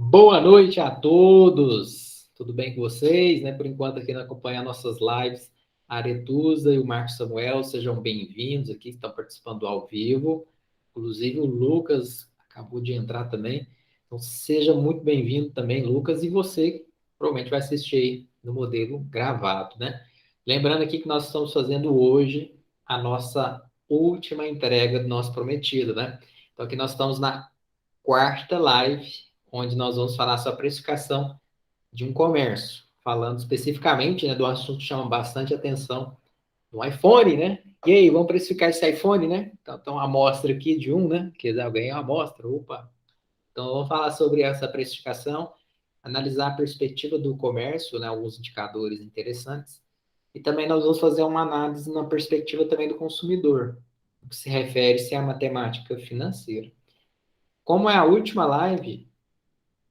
Boa noite a todos. Tudo bem com vocês? Por enquanto aqui não acompanham nossas lives, a Aretusa e o Marcos Samuel, sejam bem-vindos aqui, estão participando ao vivo. Inclusive o Lucas acabou de entrar também. Então seja muito bem-vindo também, Lucas, e você provavelmente vai assistir aí no modelo gravado, né? Lembrando aqui que nós estamos fazendo hoje a nossa última entrega do nosso prometido, né? Então aqui nós estamos na quarta live, onde nós vamos falar sobre a precificação de um comércio, falando especificamente, do assunto que chama bastante atenção, do iPhone, né? E aí, vamos precificar esse iPhone, né? Então uma amostra aqui de um, né? Que alguém é uma amostra, opa. Então vamos falar sobre essa precificação, analisar a perspectiva do comércio, né? Alguns indicadores interessantes. E também nós vamos fazer uma análise na perspectiva também do consumidor, o que se refere-se à matemática financeira. Como é a última live,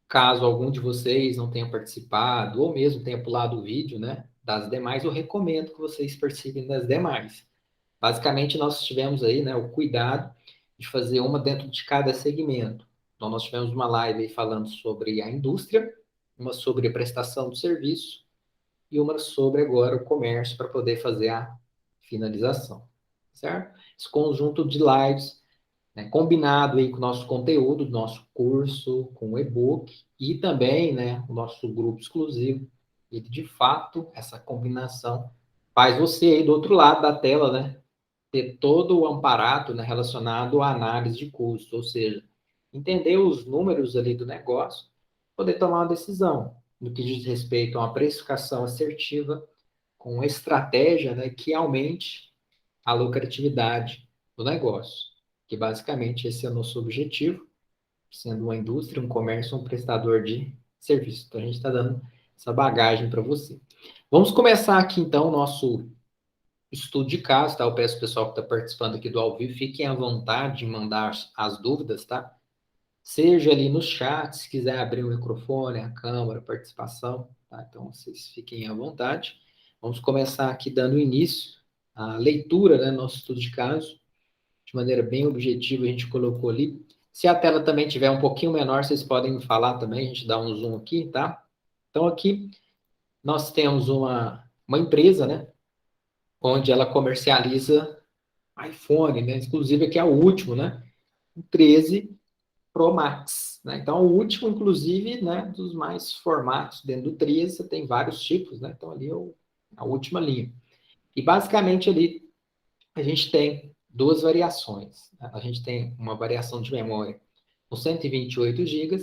caso algum de vocês não tenha participado, ou mesmo tenha pulado o vídeo, né, das demais, eu recomendo que vocês participem das demais. Basicamente, nós tivemos aí, né, o cuidado de fazer uma dentro de cada segmento. Então, nós tivemos uma live aí falando sobre a indústria, uma sobre a prestação do serviço e uma sobre agora o comércio para poder fazer a finalização, certo? Esse conjunto de lives, né, combinado aí com o nosso conteúdo, nosso curso, com o e-book e também, né, o nosso grupo exclusivo. E, de fato, essa combinação faz você aí do outro lado da tela, né, ter todo o amparato, né, relacionado à análise de custo, ou seja, entender os números ali do negócio, poder tomar uma decisão no que diz respeito a uma precificação assertiva com uma estratégia, né, que aumente a lucratividade do negócio, que basicamente esse é o nosso objetivo, sendo uma indústria, um comércio, um prestador de serviço. Então a gente está dando essa bagagem para você. Vamos começar aqui então o nosso estudo de caso, tá? Eu peço ao pessoal que está participando aqui do ao vivo, fiquem à vontade de mandar as dúvidas, tá? Seja ali no chat, se quiser abrir o microfone, a câmera, a participação, tá? Então vocês fiquem à vontade. Vamos começar aqui dando início à leitura, né, nosso estudo de caso, de maneira bem objetiva, a gente colocou ali. Se a tela também tiver um pouquinho menor, vocês podem me falar também, a gente dá um zoom aqui, tá? Então, aqui nós temos uma empresa, né? Onde ela comercializa iPhone, né? Inclusive aqui é o último, né? O 13 Pro Max, né? Então, o último, inclusive, né? Dos mais formatos dentro do 13, você tem vários tipos, né? Então, ali é a última linha. E, basicamente, ali a gente tem duas variações, né? A gente tem uma variação de memória com 128 GB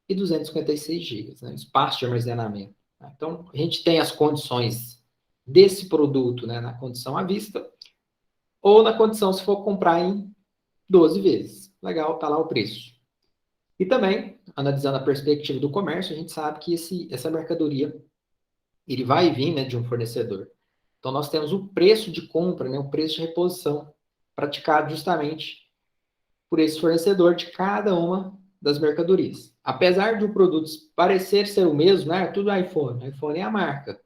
e 256 GB, né? Espaço de armazenamento. Né? Então, a gente tem as condições desse produto, né? Na condição à vista, ou na condição se for comprar em 12 vezes. Legal, tá lá o preço. E também, analisando a perspectiva do comércio, a gente sabe que essa mercadoria ele vai vir, né, de um fornecedor. Então, nós temos o preço de compra, né, o preço de reposição, praticado justamente por esse fornecedor de cada uma das mercadorias. Apesar de o produto parecer ser o mesmo, né, tudo iPhone, iPhone é a marca.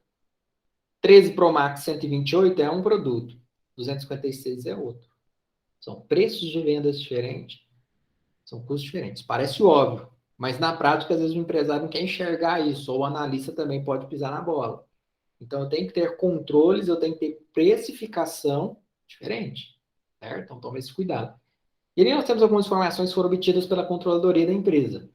13 Pro Max 128 é um produto, 256 é outro. São preços de vendas diferentes, são custos diferentes. Parece óbvio, mas na prática, às vezes o empresário não quer enxergar isso, ou o analista também pode pisar na bola. Então, eu tenho que ter controles, eu tenho que ter precificação diferente, certo? Então, tome esse cuidado. E ali nós temos algumas informações que foram obtidas pela controladoria da empresa.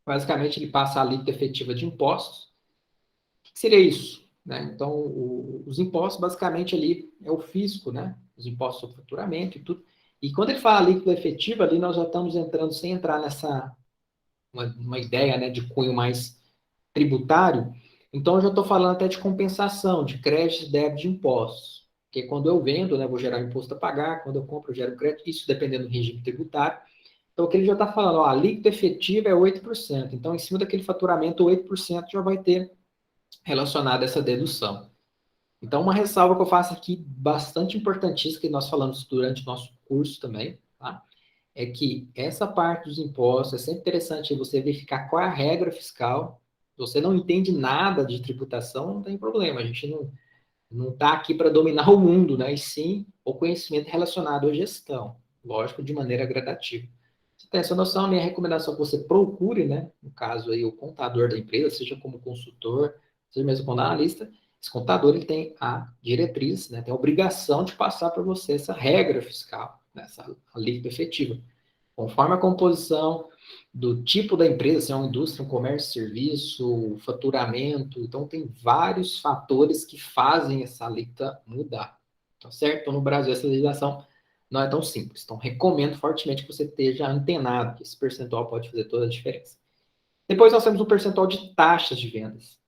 Basicamente, ele passa a alíquota efetiva de impostos. O que seria isso? Né? Então, os impostos, basicamente, ali é o fisco, né? Os impostos sobre faturamento e tudo. E quando ele fala alíquota efetiva, ali nós já estamos entrando, sem entrar nessa uma ideia, né, de cunho mais tributário, então eu já estou falando até de compensação, de crédito, débito de impostos. Porque quando eu vendo, né, vou gerar um imposto a pagar, quando eu compro, eu gero crédito, isso dependendo do regime tributário. Então, o que ele já está falando, ó, a alíquota efetiva é 8%. Então, em cima daquele faturamento, 8% já vai ter relacionado a essa dedução. Então, uma ressalva que eu faço aqui, bastante importantíssima, que nós falamos durante o nosso curso também, tá? É que essa parte dos impostos, é sempre interessante você verificar qual é a regra fiscal. Se você não entende nada de tributação, não tem problema. A gente não está aqui para dominar o mundo, né? E sim o conhecimento relacionado à gestão. Lógico, de maneira gradativa. Você tem essa noção, a minha recomendação é que você procure, né, no caso aí, o contador da empresa, seja como consultor, seja mesmo como analista, esse contador ele tem a diretriz, né, tem a obrigação de passar para você essa regra fiscal, né, essa alíquota efetiva. Conforme a composição do tipo da empresa, se é uma indústria, um comércio, serviço, faturamento, então tem vários fatores que fazem essa alíquota mudar, tá certo? Então no Brasil essa legislação não é tão simples, então recomendo fortemente que você esteja antenado, que esse percentual pode fazer toda a diferença. Depois nós temos o percentual de taxas de vendas.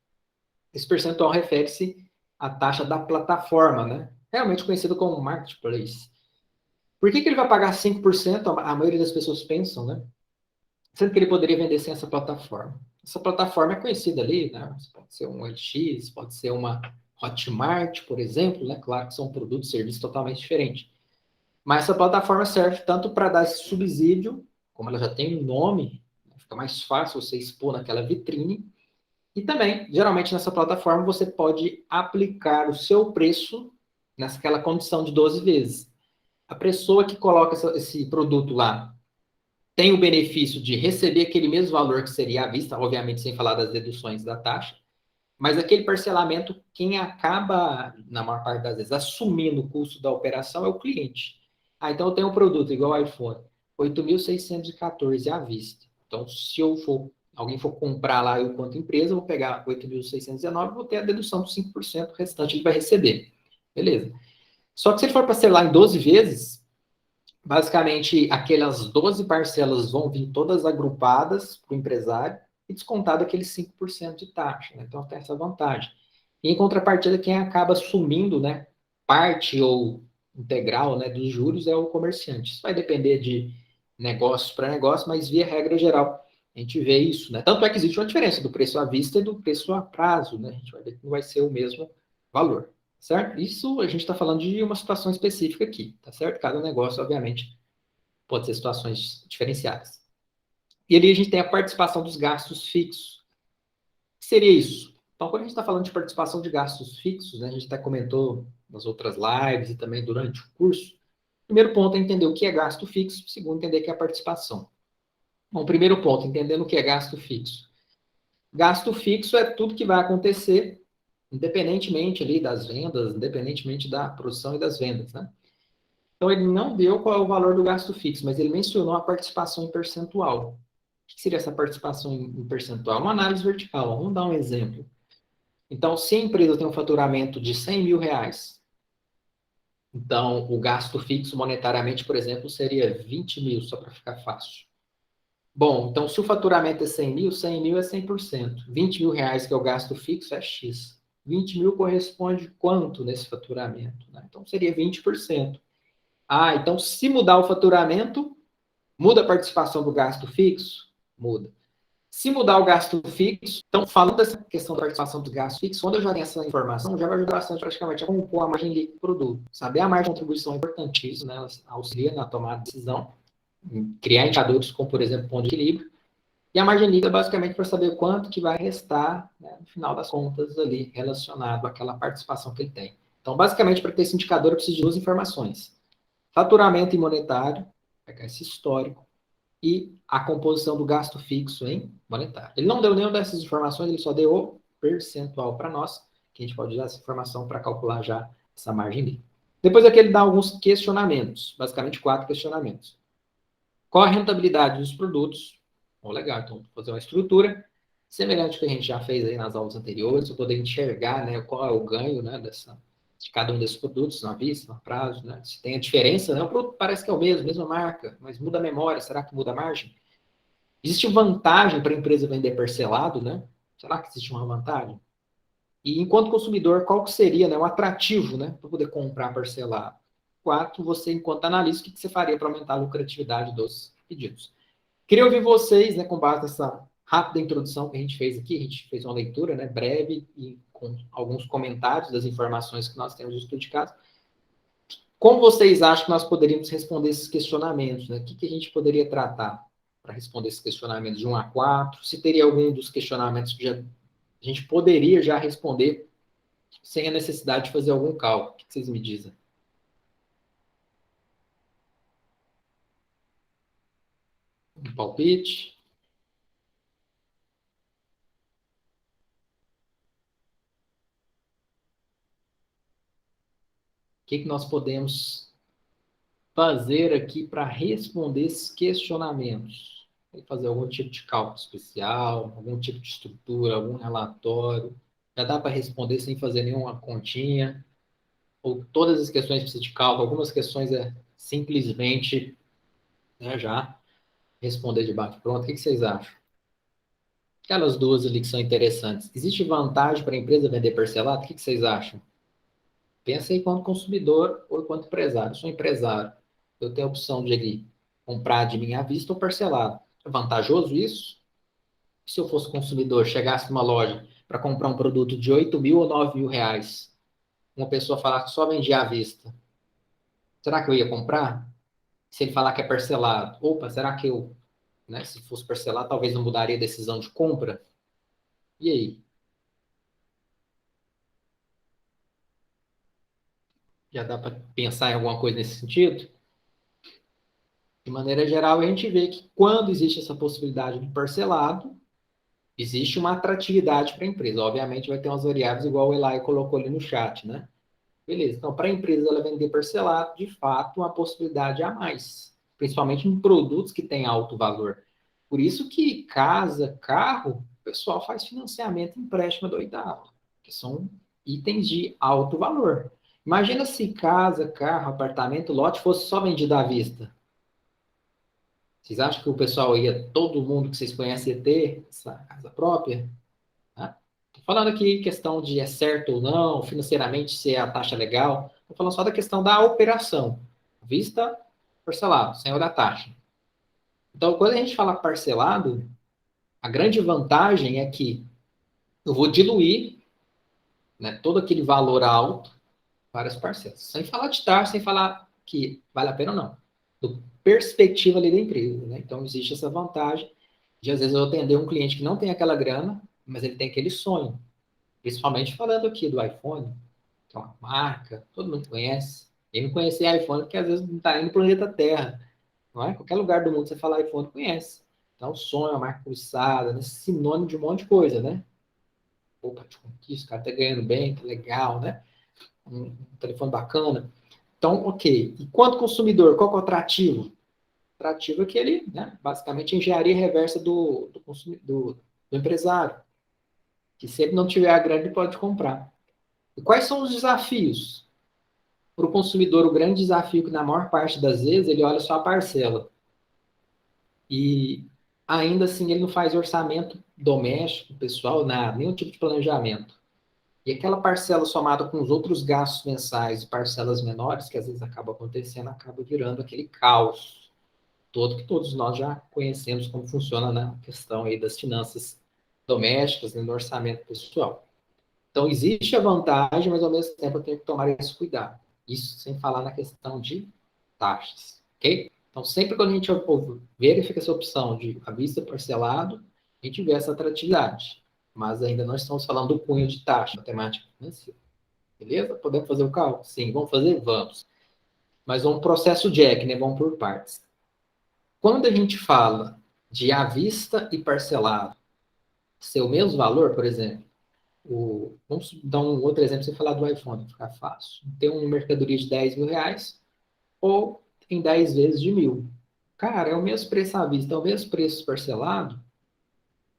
Esse percentual refere-se à taxa da plataforma, né? Realmente conhecido como marketplace. Por que ele vai pagar 5%? A maioria das pessoas pensam, né? Sendo que ele poderia vender sem essa plataforma. Essa plataforma é conhecida ali, né? Pode ser um LX, pode ser uma Hotmart, por exemplo, né? Claro que são produtos e serviços totalmente diferentes. Mas essa plataforma serve tanto para dar esse subsídio, como ela já tem um nome, fica mais fácil você expor naquela vitrine. E também, geralmente nessa plataforma, você pode aplicar o seu preço naquela condição de 12 vezes. A pessoa que coloca esse produto lá tem o benefício de receber aquele mesmo valor que seria à vista, obviamente sem falar das deduções da taxa, mas aquele parcelamento, quem acaba, na maior parte das vezes, assumindo o custo da operação é o cliente. Ah, então eu tenho um produto igual ao iPhone, 8.614 à vista. Então, se alguém for comprar lá eu quanto empresa, eu vou pegar 8.619 e vou ter a dedução dos 5%, o restante ele vai receber. Beleza. Só que se ele for parcelar em 12 vezes, basicamente, aquelas 12 parcelas vão vir todas agrupadas para o empresário e descontado aqueles 5% de taxa. Né? Então, tem essa vantagem. E, em contrapartida, quem acaba assumindo, né, parte ou integral, né, dos juros é o comerciante. Isso vai depender de negócio para negócio, mas, via regra geral, a gente vê isso. Né? Tanto é que existe uma diferença do preço à vista e do preço a prazo. Né? A gente vai ver que não vai ser o mesmo valor. Certo? Isso a gente está falando de uma situação específica aqui, tá certo? Cada negócio, obviamente, pode ser situações diferenciadas. E ali a gente tem a participação dos gastos fixos. O que seria isso? Então, quando a gente está falando de participação de gastos fixos, né, a gente até comentou nas outras lives e também durante o curso, o primeiro ponto é entender o que é gasto fixo, o segundo, entender o que é participação. Bom, primeiro ponto, entendendo o que é gasto fixo. Gasto fixo é tudo que vai acontecer independentemente ali das vendas, independentemente da produção e das vendas, né? Então, ele não deu qual é o valor do gasto fixo, mas ele mencionou a participação em percentual. O que seria essa participação em percentual? Uma análise vertical. Vamos dar um exemplo. Então, se a empresa tem um faturamento de 100 mil reais, então o gasto fixo monetariamente, por exemplo, seria 20 mil, só para ficar fácil. Bom, então se o faturamento é 100 mil é 100%. 20 mil reais, que é o gasto fixo, é X. 20 mil corresponde quanto nesse faturamento? Né? Então seria 20%. Ah, então se mudar o faturamento, muda a participação do gasto fixo? Muda. Se mudar o gasto fixo, então falando dessa questão da participação do gasto fixo, quando eu já tenho essa informação, já vai ajudar bastante praticamente a compor a margem líquida do produto. Saber a margem de contribuição é importantíssimo, né? Ela auxilia na tomada de decisão, criar indicadores como, por exemplo, ponto de equilíbrio. E a margem líquida é basicamente para saber quanto que vai restar, né, no final das contas ali, relacionado àquela participação que ele tem. Então, basicamente, para ter esse indicador, eu preciso de duas informações. Faturamento e monetário, pegar esse histórico, e a composição do gasto fixo em monetário. Ele não deu nenhuma dessas informações, ele só deu o percentual para nós, que a gente pode usar essa informação para calcular já essa margem líquida. Depois aqui ele dá alguns questionamentos, basicamente 4 questionamentos. Qual a rentabilidade dos produtos? Oh, legal, então vou fazer uma estrutura semelhante ao que a gente já fez aí nas aulas anteriores, para poder enxergar, né, qual é o ganho, né, de cada um desses produtos, na vista, no prazo, né, se tem a diferença, né, o produto parece que é o mesmo, mesma marca, mas muda a memória, será que muda a margem? Existe vantagem para a empresa vender parcelado, né? Será que existe uma vantagem? E enquanto consumidor, qual que seria, né, um atrativo, né, para poder comprar parcelado? 4, você, enquanto analista, o que você faria para aumentar a lucratividade dos pedidos? Queria ouvir vocês, né, com base nessa rápida introdução que a gente fez aqui, a gente fez uma leitura, né, breve e com alguns comentários das informações que nós temos no estudo de caso. Como vocês acham que nós poderíamos responder esses questionamentos? Né? O que a gente poderia tratar para responder esses questionamentos de 1 a 4? Se teria algum dos questionamentos que a gente poderia já responder sem a necessidade de fazer algum cálculo? O que vocês me dizem? Um palpite? O que nós podemos fazer aqui para responder esses questionamentos? Tem que fazer algum tipo de cálculo especial, algum tipo de estrutura, algum relatório. Já dá para responder sem fazer nenhuma continha? Ou todas as questões precisam de cálculo? Algumas questões é simplesmente, né, já responder de bate-pronto. O que vocês acham? Aquelas duas ali que são interessantes. Existe vantagem para a empresa vender parcelado? O que vocês acham? Pensa aí quanto consumidor ou quanto empresário. Eu sou empresário. Eu tenho a opção de ali, comprar de mim à vista ou parcelado. É vantajoso isso? Se eu fosse consumidor, chegasse numa loja para comprar um produto de 8 mil ou 9 mil reais, uma pessoa falar que só vendia à vista, será que eu ia comprar? Se ele falar que é parcelado, opa, será que eu, né, se fosse parcelado, talvez não mudaria a decisão de compra? E aí? Já dá para pensar em alguma coisa nesse sentido? De maneira geral, a gente vê que quando existe essa possibilidade de parcelado, existe uma atratividade para a empresa. Obviamente, vai ter umas variáveis, igual o Eli colocou ali no chat, né? Beleza. Então, para a empresa ela vender parcelado, de fato, uma possibilidade a mais, principalmente em produtos que têm alto valor. Por isso que casa, carro, o pessoal faz financiamento e empréstimo doidado, que são itens de alto valor. Imagina se casa, carro, apartamento, lote fosse só vendido à vista. Vocês acham que o pessoal ia, todo mundo que vocês conhecem, ia ter essa casa própria? Né? Tô falando aqui questão de é certo ou não, financeiramente se é a taxa legal. Estou falando só da questão da operação. Vista parcelado, sem da taxa. Então, quando a gente fala parcelado, a grande vantagem é que eu vou diluir, né, todo aquele valor alto para as parcelas. Sem falar de taxa, sem falar que vale a pena ou não. Do perspectiva ali da empresa. Né? Então, existe essa vantagem de, às vezes, eu atender um cliente que não tem aquela grana, mas ele tem aquele sonho. Principalmente falando aqui do iPhone, que é uma marca, todo mundo conhece. Quem não conhecer iPhone, porque às vezes não está indo no planeta Terra. Não é? Qualquer lugar do mundo você fala iPhone, conhece. Então, sonho, a marca pulsada, né? Sinônimo de um monte de coisa, né? Opa, te conquista, o cara tá ganhando bem, tá legal, né? Um telefone bacana. Então, ok. E quanto consumidor, qual que é o atrativo? O atrativo é aquele, né? Basicamente, a engenharia reversa do empresário. Que se ele não tiver a grana, ele pode comprar. E quais são os desafios? Para o consumidor, o grande desafio é que, na maior parte das vezes, ele olha só a parcela. E ainda assim, ele não faz orçamento doméstico, pessoal, nada, nenhum tipo de planejamento. E aquela parcela somada com os outros gastos mensais e parcelas menores, que às vezes acaba acontecendo, acaba virando aquele caos todo que todos nós já conhecemos como funciona na questão aí das finanças domésticas, né, no orçamento pessoal. Então, existe a vantagem, mas ao mesmo tempo eu tenho que tomar esse cuidado. Isso sem falar na questão de taxas, ok? Então, sempre quando a gente verifica essa opção de à vista parcelado, a gente vê essa atratividade. Mas ainda não estamos falando do cunho de taxa matemática financeira. Beleza? Podemos fazer o cálculo? Sim. Vamos fazer? Vamos. Mas um processo Jack, né? Vamos por partes. Quando a gente fala de à vista e parcelado, ser o mesmo valor, por exemplo, vamos dar um outro exemplo, você falar do iPhone, ficar fácil. Tem uma mercadoria de 10 mil reais ou em 10 vezes de mil. Cara, é o mesmo preço à vista, é o mesmo preço parcelado.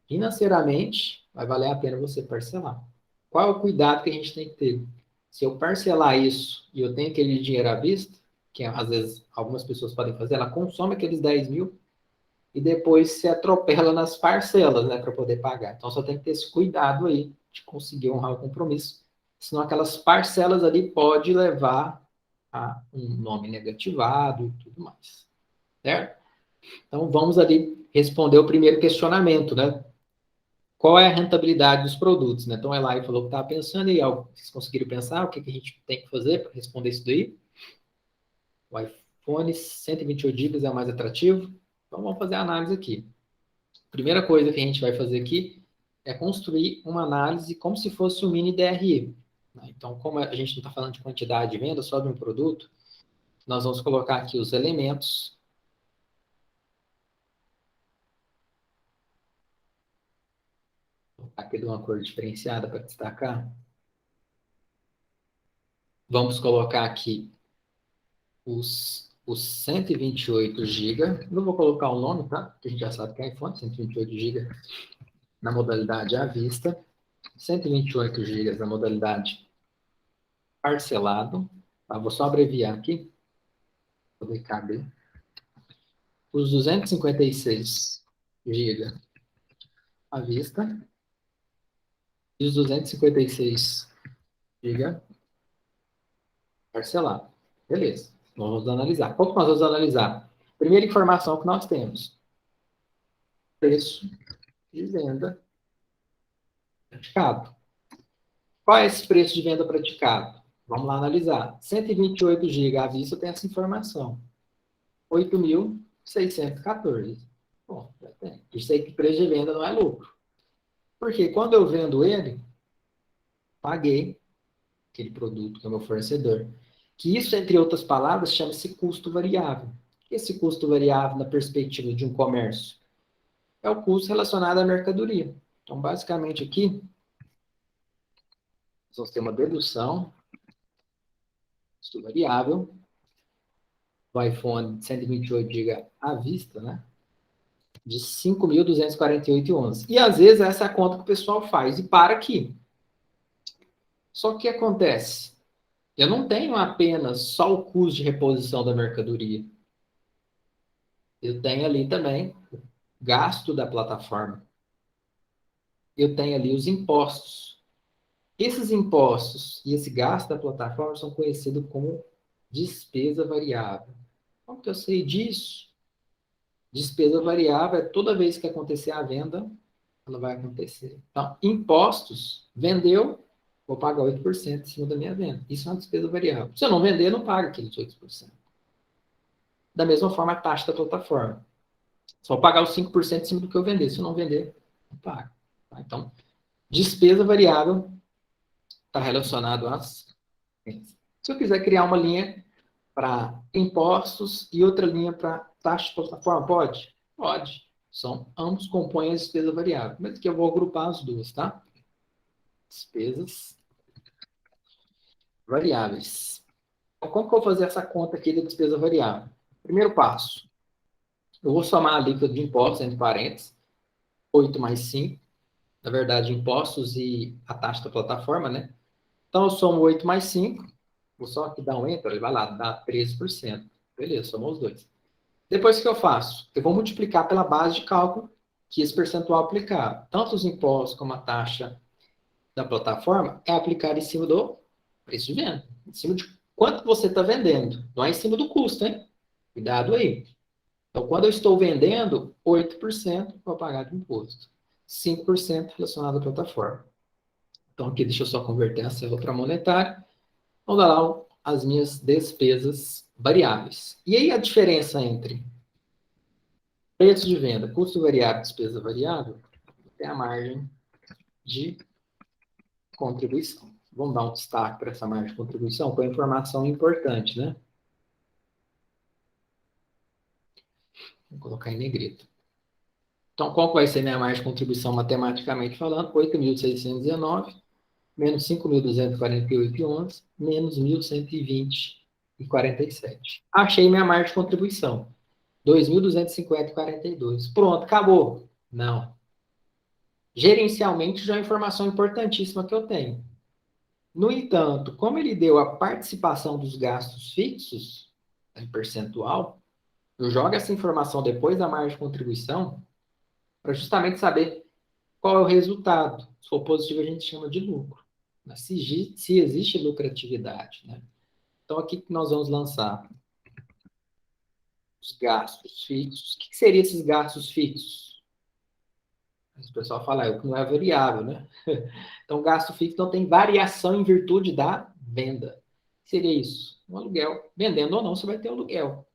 Financeiramente, vai valer a pena você parcelar. Qual é o cuidado que a gente tem que ter? Se eu parcelar isso e eu tenho aquele dinheiro à vista, que às vezes algumas pessoas podem fazer, ela consome aqueles 10 mil e depois se atropela nas parcelas, né, para poder pagar. Então só tem que ter esse cuidado aí de conseguir honrar o compromisso. Senão aquelas parcelas ali pode levar a um nome negativado e tudo mais. Certo? Então vamos ali responder o primeiro questionamento, né? Qual é a rentabilidade dos produtos, né? Então ela aí falou que estava pensando e vocês conseguiram pensar o que a gente tem que fazer para responder isso daí? O iPhone 128 GB é o mais atrativo? Então vamos fazer a análise aqui. Primeira coisa que a gente vai fazer aqui é construir uma análise como se fosse um mini DRE. Então, como a gente não está falando de quantidade de venda, só de um produto, nós vamos colocar aqui os elementos Aqui de uma cor diferenciada para destacar. Vamos colocar aqui os 128 GB. Não vou colocar o nome, tá? Porque a gente já sabe que é iPhone, 128 GB na modalidade à vista, 128 GB na modalidade parcelado. Tá? Vou só abreviar aqui, para poder caber. Os 256 GB à vista e os 256 GB parcelado. Beleza. Vamos analisar. Qual que nós vamos analisar? Primeira informação que nós temos. Preço de venda praticado. Qual é esse preço de venda praticado? Vamos lá analisar. 128 GB à vista tem essa informação. 8.614. Bom, já tem. Isso aí que preço de venda não é lucro. Porque quando eu vendo ele, paguei aquele produto que é o meu fornecedor. Que isso, entre outras palavras, chama-se custo variável. Esse custo variável, na perspectiva de um comércio, é o custo relacionado à mercadoria. Então, basicamente aqui, nós vamos ter uma dedução, custo variável, do iPhone de 128 GB à vista, né? De 5.248,11. E às vezes essa é a conta que o pessoal faz e para aqui. Só que o que acontece? Eu não tenho apenas só o custo de reposição da mercadoria. Eu tenho ali também o gasto da plataforma. Eu tenho ali os impostos. Esses impostos e esse gasto da plataforma são conhecidos como despesa variável. Como que eu sei disso? Despesa variável é toda vez que acontecer a venda, ela vai acontecer. Então, impostos, vendeu, vou pagar 8% em cima da minha venda. Isso é uma despesa variável. Se eu não vender, eu não pago aqueles 8%. Da mesma forma, a taxa da plataforma. Só vou pagar os 5% em cima do que eu vender. Se eu não vender, não pago. Tá? Então, despesa variável está relacionado às vendas. Se eu quiser criar uma linha para impostos e outra linha para taxa de plataforma, pode? Pode. Ambos compõem a despesa variável. Mas aqui eu vou agrupar as duas, tá? Despesas variáveis. Então, como que eu vou fazer essa conta aqui da despesa variável? Primeiro passo. Eu vou somar a alíquota de impostos, entre parênteses, 8 mais 5. Na verdade, impostos e a taxa da plataforma, né? Então, eu somo 8 mais 5. Vou só aqui dar um enter, ele vai lá, dá 13%. Beleza, somou os dois. Depois, o que eu faço? Eu vou multiplicar pela base de cálculo que esse percentual aplicar. Tanto os impostos como a taxa da plataforma é aplicado em cima do preço de venda. Em cima de quanto você está vendendo. Não é em cima do custo, hein? Cuidado aí. Então, quando eu estou vendendo, 8% vou pagar de imposto. 5% relacionado à plataforma. Então, aqui deixa eu só converter a célula para monetária. Vamos dar lá as minhas despesas variáveis. E aí a diferença entre preço de venda, custo variável e despesa variável é a margem de contribuição. Vamos dar um destaque para essa margem de contribuição com a informação importante, né? Vou colocar em negrito. Então, qual vai ser minha margem de contribuição matematicamente falando? 8.619 menos 5.248,11 menos 1.120,47. Achei minha margem de contribuição. 2.250,42. Pronto, acabou. Não. Gerencialmente já é uma informação importantíssima que eu tenho. No entanto, como ele deu a participação dos gastos fixos, em percentual, eu jogo essa informação depois da margem de contribuição para justamente saber qual é o resultado. Se for positivo, a gente chama de lucro. Mas se existe lucratividade, né? Então, aqui que nós vamos lançar os gastos fixos. O que seriam esses gastos fixos? O pessoal fala, o que não é variável, né? Então, gasto fixo não tem variação em virtude da venda. O que seria isso? Um aluguel. Vendendo ou não, você vai ter aluguel.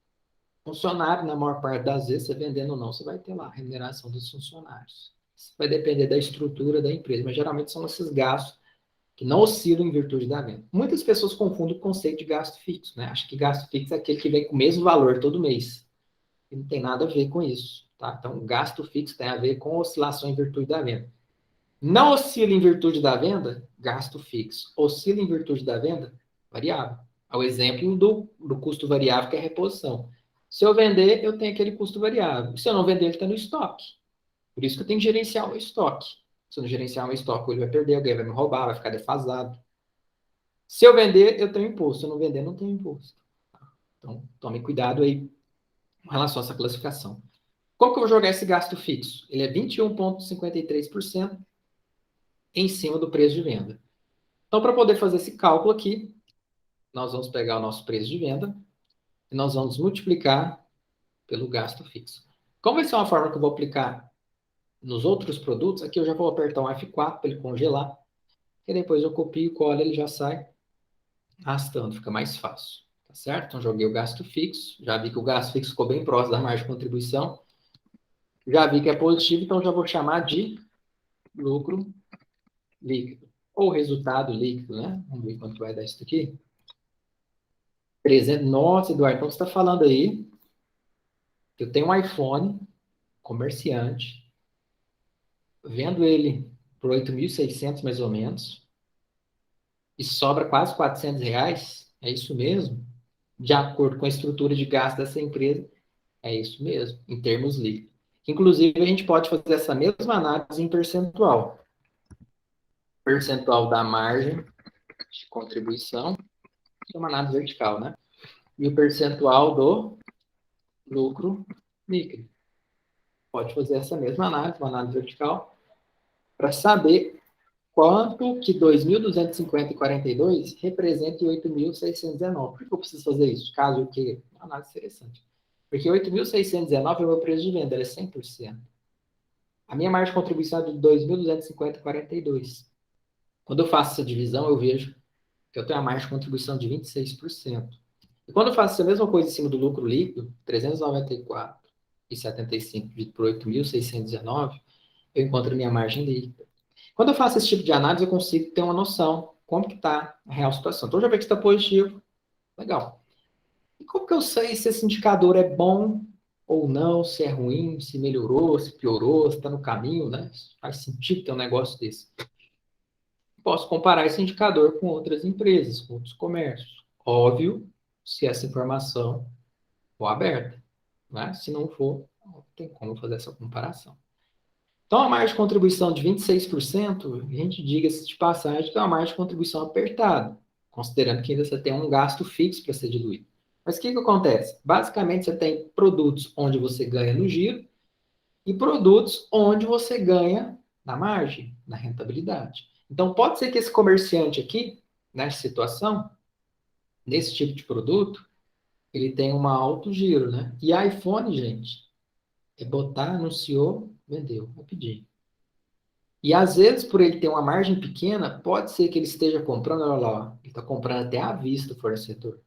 Funcionário, na maior parte das vezes, você vendendo ou não, você vai ter lá a remuneração dos funcionários. Isso vai depender da estrutura da empresa, mas geralmente são esses gastos que não oscilam em virtude da venda. Muitas pessoas confundem o conceito de gasto fixo, né? Acham que gasto fixo é aquele que vem com o mesmo valor todo mês. Não tem nada a ver com isso. Tá? Então, gasto fixo tem a ver com oscilação em virtude da venda. Não oscila em virtude da venda? Gasto fixo. Oscila em virtude da venda? Variável. É o exemplo do custo variável, que é a reposição. Se eu vender, eu tenho aquele custo variável. Se eu não vender, ele está no estoque. Por isso que eu tenho que gerenciar o meu estoque. Se eu não gerenciar o meu estoque, ele vai perder, alguém vai me roubar, vai ficar defasado. Se eu vender, eu tenho imposto. Se eu não vender, não tenho imposto. Então, tome cuidado aí com relação a essa classificação. Como que eu vou jogar esse gasto fixo? Ele é 21,53% em cima do preço de venda. Então, para poder fazer esse cálculo aqui, nós vamos pegar o nosso preço de venda e nós vamos multiplicar pelo gasto fixo. Como vai ser uma forma que eu vou aplicar nos outros produtos, aqui eu já vou apertar um F4 para ele congelar, e depois eu copio e colo, ele já sai arrastando, fica mais fácil. Tá certo? Então, joguei o gasto fixo, já vi que o gasto fixo ficou bem próximo da margem de contribuição, já vi que é positivo, então já vou chamar de lucro líquido, ou resultado líquido, né? Vamos ver quanto vai dar isso aqui. 300. Nossa, Eduardo, então você está falando aí que eu tenho um iPhone comerciante, vendo ele por 8.600 mais ou menos, e sobra quase R$ 400, é isso mesmo? De acordo com a estrutura de gasto dessa empresa, é isso mesmo, em termos líquidos. Inclusive, a gente pode fazer essa mesma análise em percentual. Percentual da margem de contribuição, que é uma análise vertical, né? E o percentual do lucro líquido. Pode fazer essa mesma análise, uma análise vertical, para saber quanto que 2.250,42 representa em 8.619. Por que eu preciso fazer isso? Caso o quê? Uma análise interessante. Porque 8.619 é o meu preço de venda, ele é 100%. A minha margem de contribuição é de 2.250,42. Quando eu faço essa divisão, eu vejo que eu tenho uma margem de contribuição de 26%. E quando eu faço a mesma coisa em cima do lucro líquido, 394,75 dividido por 8.619, eu encontro a minha margem líquida. Quando eu faço esse tipo de análise, eu consigo ter uma noção como que está a real situação. Então, já vi que está positivo. Legal. E como que eu sei se esse indicador é bom ou não, se é ruim, se melhorou, se piorou, se está no caminho, né? Faz sentido ter um negócio desse. Posso comparar esse indicador com outras empresas, com outros comércios. Óbvio, se essa informação for aberta, né? Se não for, não tem como fazer essa comparação. Então, a margem de contribuição de 26%, a gente diga-se de passagem que é uma margem de contribuição apertada, considerando que ainda você tem um gasto fixo para ser diluído. Mas o que acontece? Basicamente, você tem produtos onde você ganha no giro e produtos onde você ganha na margem, na rentabilidade. Então, pode ser que esse comerciante aqui, nessa situação, nesse tipo de produto, ele tenha um alto giro, né? E iPhone, gente, é botar, anunciou, vendeu, rapidinho. E às vezes, por ele ter uma margem pequena, pode ser que ele esteja comprando, olha lá, ele está comprando até à vista o fornecedor.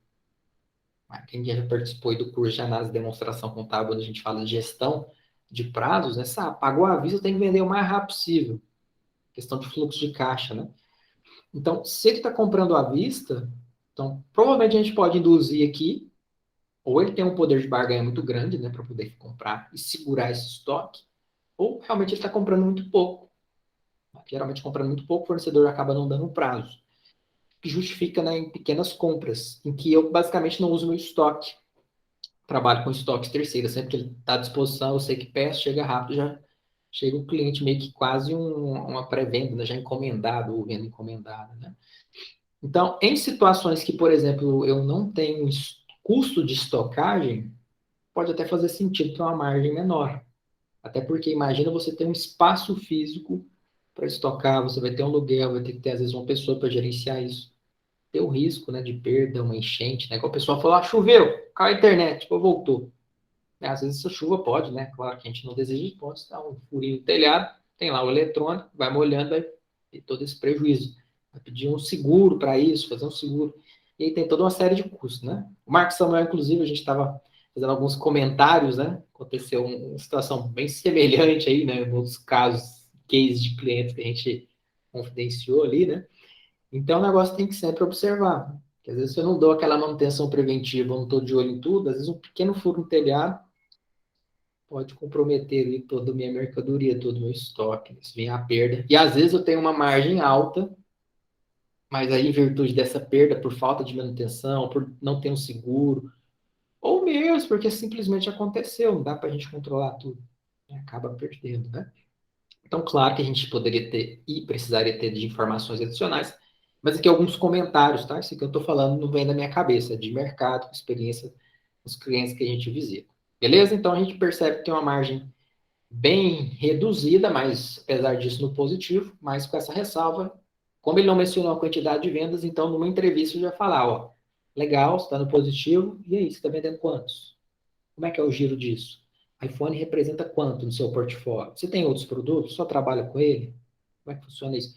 Quem já participou do curso de análise de demonstração contábil, quando a gente fala de gestão de prazos, né? Sabe, pagou à vista, tem que vender o mais rápido possível. Questão de fluxo de caixa, né? Então, se ele está comprando à vista, então provavelmente a gente pode induzir aqui, ou ele tem um poder de barganha muito grande, né, para poder comprar e segurar esse estoque, ou realmente ele está comprando muito pouco. Geralmente comprando muito pouco, o fornecedor acaba não dando prazo, que justifica, né, em pequenas compras, em que eu basicamente não uso meu estoque. Trabalho com estoques terceiros, sempre que ele está à disposição, eu sei que peço, chega rápido, já chega o cliente meio que quase uma pré-venda, né, já encomendado ou venda encomendada, né? Então, em situações que, por exemplo, eu não tenho custo de estocagem, pode até fazer sentido ter uma margem menor. Até porque imagina você ter um espaço físico para estocar, você vai ter um aluguel, vai ter que ter às vezes uma pessoa para gerenciar isso. Ter o risco, né, de perda, uma enchente, né? Quando a pessoa falou, ah, choveu, caiu a internet, tipo, voltou. Às vezes essa chuva pode, né? Claro que a gente não deseja, pode dar um furinho no telhado, tem lá o eletrônico, vai molhando, vai ter todo esse prejuízo. Vai pedir um seguro para isso, fazer um seguro. E aí tem toda uma série de custos, né? O Marcos Samuel, inclusive, a gente estava fazendo alguns comentários, né? Aconteceu uma situação bem semelhante aí, né? Nos casos, cases de clientes que a gente confidenciou ali, né? Então, o negócio tem que sempre observar. Porque às vezes eu não dou aquela manutenção preventiva, eu não estou de olho em tudo, às vezes um pequeno furo no telhado pode comprometer ali toda a minha mercadoria, todo o meu estoque, se vem a perda. E às vezes eu tenho uma margem alta, mas aí em virtude dessa perda, por falta de manutenção, por não ter um seguro, ou mesmo porque simplesmente aconteceu, não dá para a gente controlar tudo, né? Acaba perdendo, né? Então, claro que a gente poderia ter e precisaria ter de informações adicionais, mas aqui alguns comentários, tá? Isso que eu estou falando não vem da minha cabeça, é de mercado, experiência dos clientes que a gente visita. Beleza? Então, a gente percebe que tem uma margem bem reduzida, mas apesar disso no positivo, mas com essa ressalva, como ele não mencionou a quantidade de vendas, então numa entrevista eu já falar, ó, legal, está no positivo, e aí, você está vendendo quantos? Como é que é o giro disso? iPhone representa quanto no seu portfólio? Você tem outros produtos? Só trabalha com ele? Como é que funciona isso?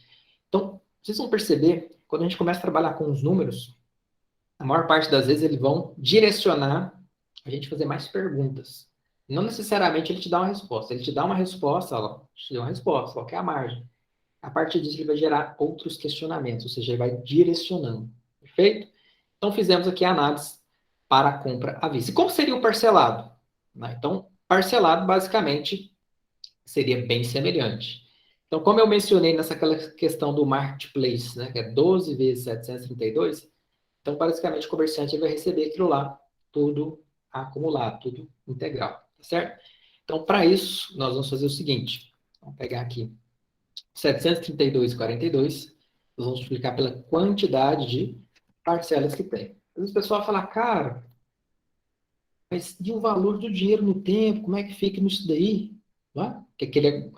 Então, vocês vão perceber, quando a gente começa a trabalhar com os números, a maior parte das vezes eles vão direcionar a gente a fazer mais perguntas. Não necessariamente ele te dá uma resposta. Ele te dá uma resposta, ó, te dá uma resposta, qual que é a margem? A partir disso ele vai gerar outros questionamentos, ou seja, ele vai direcionando. Perfeito? Então fizemos aqui a análise para a compra à vista. E como seria o parcelado? Né? Então, parcelado basicamente seria bem semelhante. Então, como eu mencionei nessa questão do marketplace, né, que é 12 vezes 732, então, basicamente, o comerciante vai receber aquilo lá, tudo acumulado, tudo integral, tá certo? Então, para isso, nós vamos fazer o seguinte. Vamos pegar aqui 732,42, nós vamos multiplicar pela quantidade de parcelas que tem. Às vezes o pessoal fala, cara, mas e o valor do dinheiro no tempo, como é que fica nisso daí? Não? Que aquele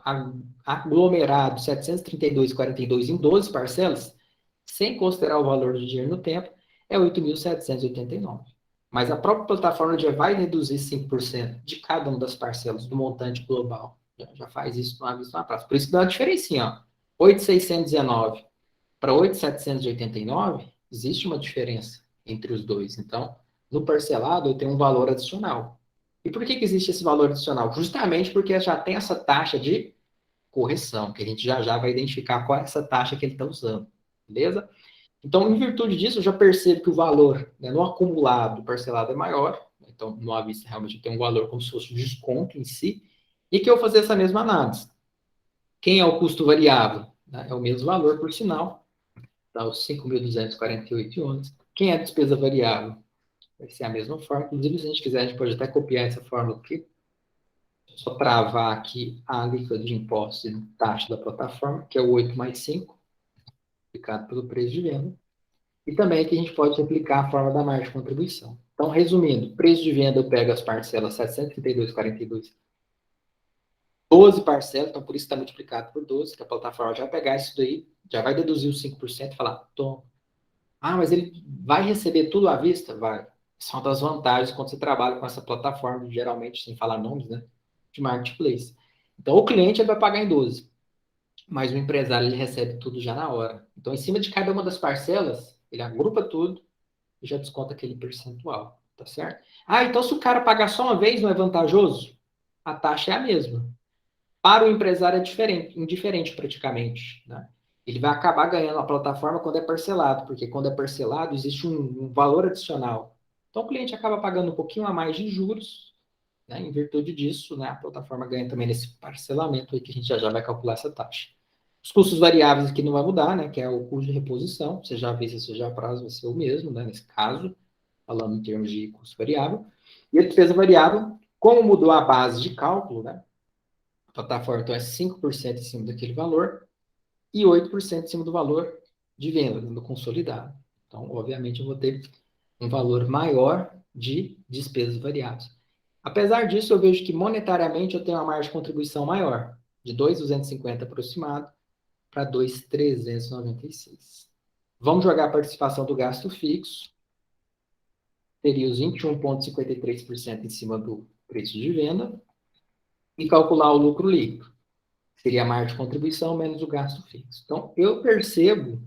aglomerado 732,42 em 12 parcelas, sem considerar o valor do dinheiro no tempo, é 8.789. Mas a própria plataforma já vai reduzir 5% de cada uma das parcelas do montante global. Já faz isso numa vista na praça. Por isso dá uma diferencinha, ó. 8.619 para 8.789, existe uma diferença entre os dois. Então, no parcelado, eu tenho um valor adicional. E por que existe esse valor adicional? Justamente porque já tem essa taxa de correção, que a gente já vai identificar qual é essa taxa que ele está usando. Beleza? Então, em virtude disso, eu já percebo que o valor, né, no acumulado parcelado é maior. Então, no à vista, realmente tem um valor como se fosse o desconto em si. E que eu vou fazer essa mesma análise. Quem é o custo variável? Né? É o mesmo valor, por sinal, dá os 5.248 Quem é a despesa variável? Vai ser a mesma forma. Inclusive, se a gente quiser, a gente pode até copiar essa fórmula aqui. Só travar aqui a alíquota de impostos e taxa da plataforma, que é o 8 mais 5, multiplicado pelo preço de venda. E também que a gente pode aplicar a forma da margem de contribuição. Então, resumindo, preço de venda eu pego as parcelas 732,42, 12 parcelas, então por isso está multiplicado por 12, que a plataforma já vai pegar isso daí, já vai deduzir os 5% e falar, toma. Ah, mas ele vai receber tudo à vista? Vai. São das vantagens quando você trabalha com essa plataforma, geralmente, sem falar nomes, né? De marketplace. Então, o cliente ele vai pagar em 12, mas o empresário ele recebe tudo já na hora. Então, em cima de cada uma das parcelas, ele agrupa tudo e já desconta aquele percentual, tá certo? Ah, então se o cara pagar só uma vez, não é vantajoso? A taxa é a mesma. Para o empresário é diferente, indiferente praticamente, né? Ele vai acabar ganhando a plataforma quando é parcelado, porque quando é parcelado existe um valor adicional. Então o cliente acaba pagando um pouquinho a mais de juros, né? Em virtude disso, né? A plataforma ganha também nesse parcelamento aí que a gente já vai calcular essa taxa. Os custos variáveis aqui não vai mudar, né? Que é o custo de reposição. Você já vê se seja prazo vai ser o mesmo, né? Nesse caso, falando em termos de custo variável. E a despesa variável, como mudou a base de cálculo, né? A plataforma então é 5% em cima daquele valor e 8% em cima do valor de venda, do consolidado. Então, obviamente, eu vou ter um valor maior de despesas variáveis. Apesar disso, eu vejo que monetariamente eu tenho uma margem de contribuição maior, de 2.250 aproximado para 2.396. Vamos jogar a participação do gasto fixo, teria os 21,53% em cima do preço de venda, e calcular o lucro líquido. Seria a margem de contribuição menos o gasto fixo. Então, eu percebo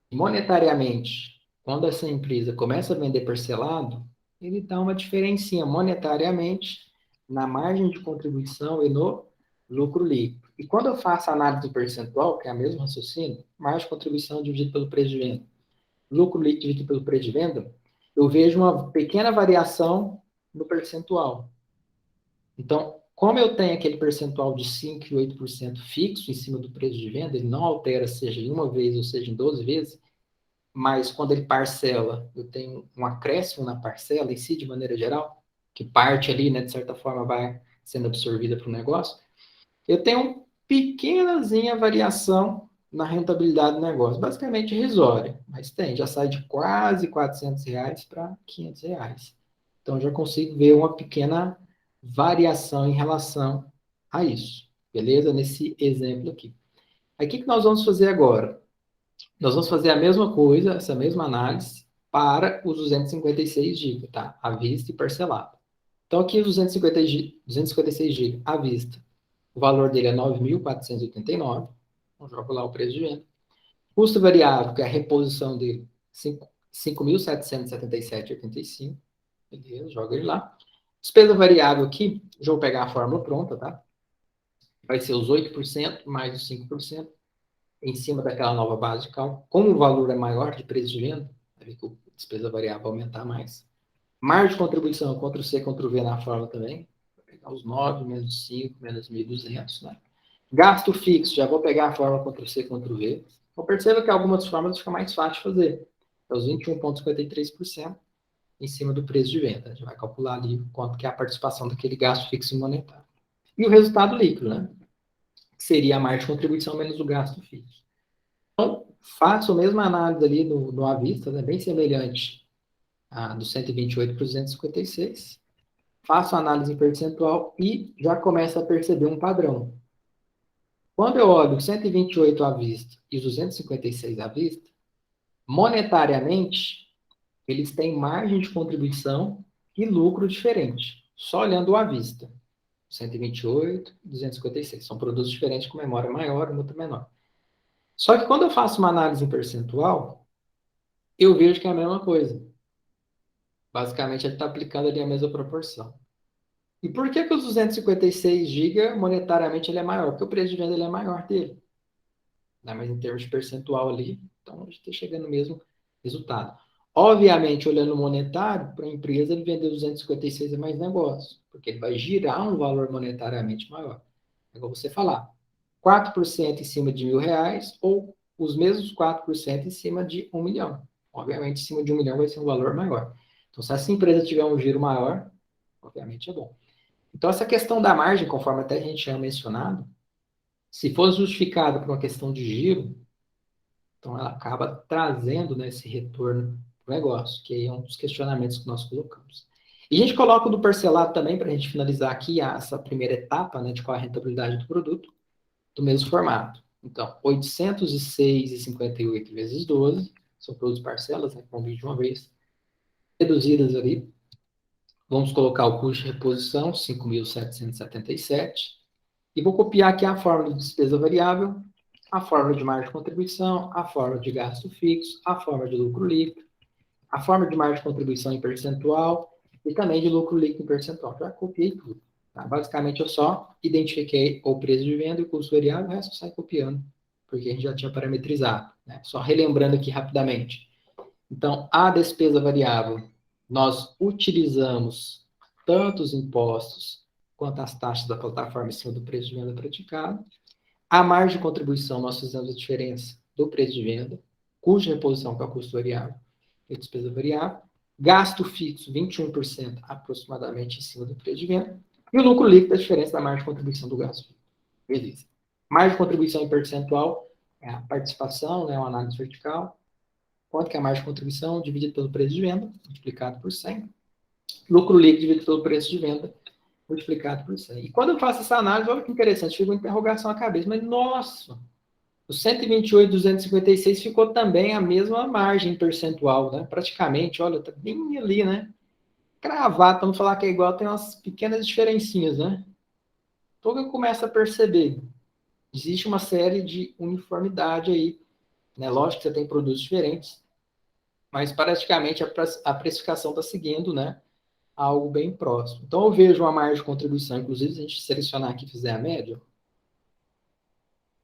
que monetariamente, quando essa empresa começa a vender parcelado, ele dá uma diferencinha monetariamente na margem de contribuição e no lucro líquido. E quando eu faço a análise do percentual, que é a mesma raciocínio, margem de contribuição dividido pelo preço de venda, lucro líquido dividido pelo preço de venda, eu vejo uma pequena variação no percentual. Então, como eu tenho aquele percentual de 5% e 8% fixo em cima do preço de venda, ele não altera, seja em uma vez ou seja em 12 vezes, mas quando ele parcela, eu tenho um acréscimo na parcela em si, de maneira geral, que parte ali, né, de certa forma, vai sendo absorvida para o negócio, eu tenho uma pequenazinha variação na rentabilidade do negócio, basicamente irrisória, mas tem, já sai de quase R$ 400 para R$ 500. Então, já consigo ver uma pequena variação em relação a isso, beleza? Nesse exemplo aqui. Aí, o que nós vamos fazer agora? Nós vamos fazer a mesma coisa, essa mesma análise, para os 256 GB, tá? À vista e parcelado. Então, aqui os 256 GB à vista, o valor dele é 9.489. Então, jogo lá o preço de venda. Custo variável, que é a reposição dele, 5.777,85. Beleza, joga ele lá. Despesa variável aqui, já vou pegar a fórmula pronta, tá? Vai ser os 8% mais os 5% em cima daquela nova base de cálculo. Como o valor é maior de preço de venda, vai ver que a despesa variável vai aumentar mais. Margem de contribuição, Ctrl+C, Ctrl+V na fórmula também. Vou pegar os 9 menos 5 menos 1.200, né? Gasto fixo, já vou pegar a fórmula Ctrl+C, Ctrl+V. Então, perceba que algumas fórmulas fica mais fácil de fazer. É os 21,53% em cima do preço de venda. A gente vai calcular ali quanto que é a participação daquele gasto fixo monetário. E o resultado líquido, né? Que seria a margem de contribuição menos o gasto fixo. Então, faço a mesma análise ali no à vista, né? Bem semelhante a do 128 para o 256. Faço a análise em percentual e já começo a perceber um padrão. Quando eu olho 128 à vista e os 256 à vista, monetariamente, eles têm margem de contribuição e lucro diferente, só olhando à vista. 128 e 256. São produtos diferentes com memória maior e muito menor. Só que quando eu faço uma análise em percentual, eu vejo que é a mesma coisa. Basicamente, ele está aplicando ali a mesma proporção. E por que que os 256 GB, monetariamente, ele é maior? Porque o preço de venda ele é maior dele. Né? Mas em termos de percentual ali, então a gente está chegando no mesmo resultado. Obviamente, olhando o monetário, para a empresa, ele vender 256 é mais negócio, porque ele vai girar um valor monetariamente maior. É igual você falar, 4% em cima de R$ 1.000 ou os mesmos 4% em cima de 1 milhão. Obviamente, em cima de 1 milhão vai ser um valor maior. Então, se essa empresa tiver um giro maior, obviamente é bom. Então, essa questão da margem, conforme até a gente tinha mencionado, se for justificada por uma questão de giro, então ela acaba trazendo, né, esse retorno para o negócio, que aí é um dos questionamentos que nós colocamos. E a gente coloca o do parcelado também, para a gente finalizar aqui essa primeira etapa, né, de qual é a rentabilidade do produto, do mesmo formato. Então, 806,58 vezes 12, são todas parcelas, né, com de uma vez, reduzidas ali. Vamos colocar o custo de reposição, 5.777. E vou copiar aqui a fórmula de despesa variável, a fórmula de margem de contribuição, a fórmula de gasto fixo, a fórmula de lucro líquido, a fórmula de margem de contribuição em percentual e também de lucro líquido em percentual. Já copiei tudo. Tá? Basicamente, eu só identifiquei o preço de venda e o custo variável, o resto eu saio copiando, porque a gente já tinha parametrizado. Né? Só relembrando aqui rapidamente. Então, a despesa variável, nós utilizamos tanto os impostos quanto as taxas da plataforma em cima do preço de venda praticado. A margem de contribuição, nós fizemos a diferença do preço de venda, custo de reposição, que é o custo variável, e despesa variável. Gasto fixo, 21% aproximadamente em cima do preço de venda. E o lucro líquido, a diferença da margem de contribuição do gasto. Beleza. Margem de contribuição em percentual é a participação, né, uma análise vertical. Quanto que é a margem de contribuição dividido pelo preço de venda, multiplicado por 100. Lucro líquido dividido pelo preço de venda, multiplicado por 100. E quando eu faço essa análise, olha que interessante, fica uma interrogação à cabeça, mas nossa, o 128, 256 ficou também a mesma margem percentual, né? Praticamente, olha, tá bem ali, né? Cravado, vamos falar que é igual, tem umas pequenas diferencinhas, né? Então eu começo a perceber, existe uma série de uniformidade aí, né? Lógico que você tem produtos diferentes, mas praticamente a precificação está seguindo, né? Algo bem próximo. Então eu vejo uma margem de contribuição, inclusive se a gente selecionar aqui e fizer a média,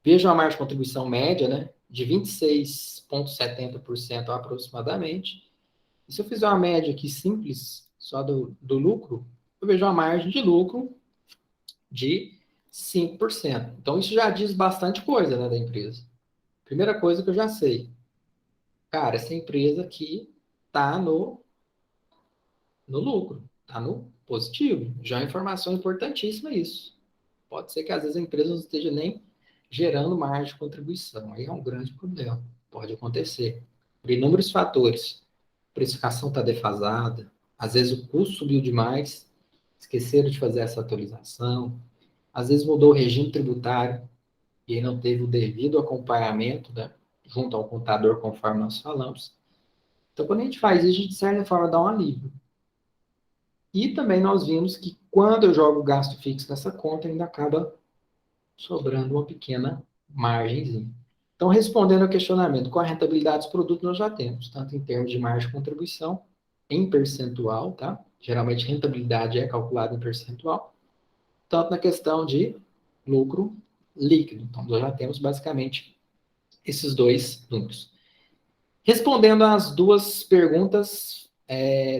vejo uma margem de contribuição média, né? De 26,70% aproximadamente. E se eu fizer uma média aqui simples, só do lucro, eu vejo uma margem de lucro de 5%. Então, isso já diz bastante coisa, né, da empresa. Primeira coisa que eu já sei. Cara, essa empresa aqui está no lucro, está no positivo. Já é uma informação importantíssima isso. Pode ser que às vezes a empresa não esteja nem gerando margem de contribuição. Aí é um grande problema. Pode acontecer. Por inúmeros fatores. A precificação está defasada. Às vezes o custo subiu demais. Esqueceram de fazer essa atualização. Às vezes mudou o regime tributário e aí não teve o devido acompanhamento, né, junto ao contador, conforme nós falamos. Então, quando a gente faz isso, a gente, de certa forma, dá um alívio. E também nós vimos que quando eu jogo o gasto fixo nessa conta, ainda acaba sobrando uma pequena margenzinha. Então, respondendo ao questionamento, qual a rentabilidade dos produtos nós já temos, tanto em termos de margem de contribuição, em percentual, tá? Geralmente, rentabilidade é calculada em percentual, tanto na questão de lucro líquido. Então, nós já temos basicamente esses dois números. Respondendo às duas perguntas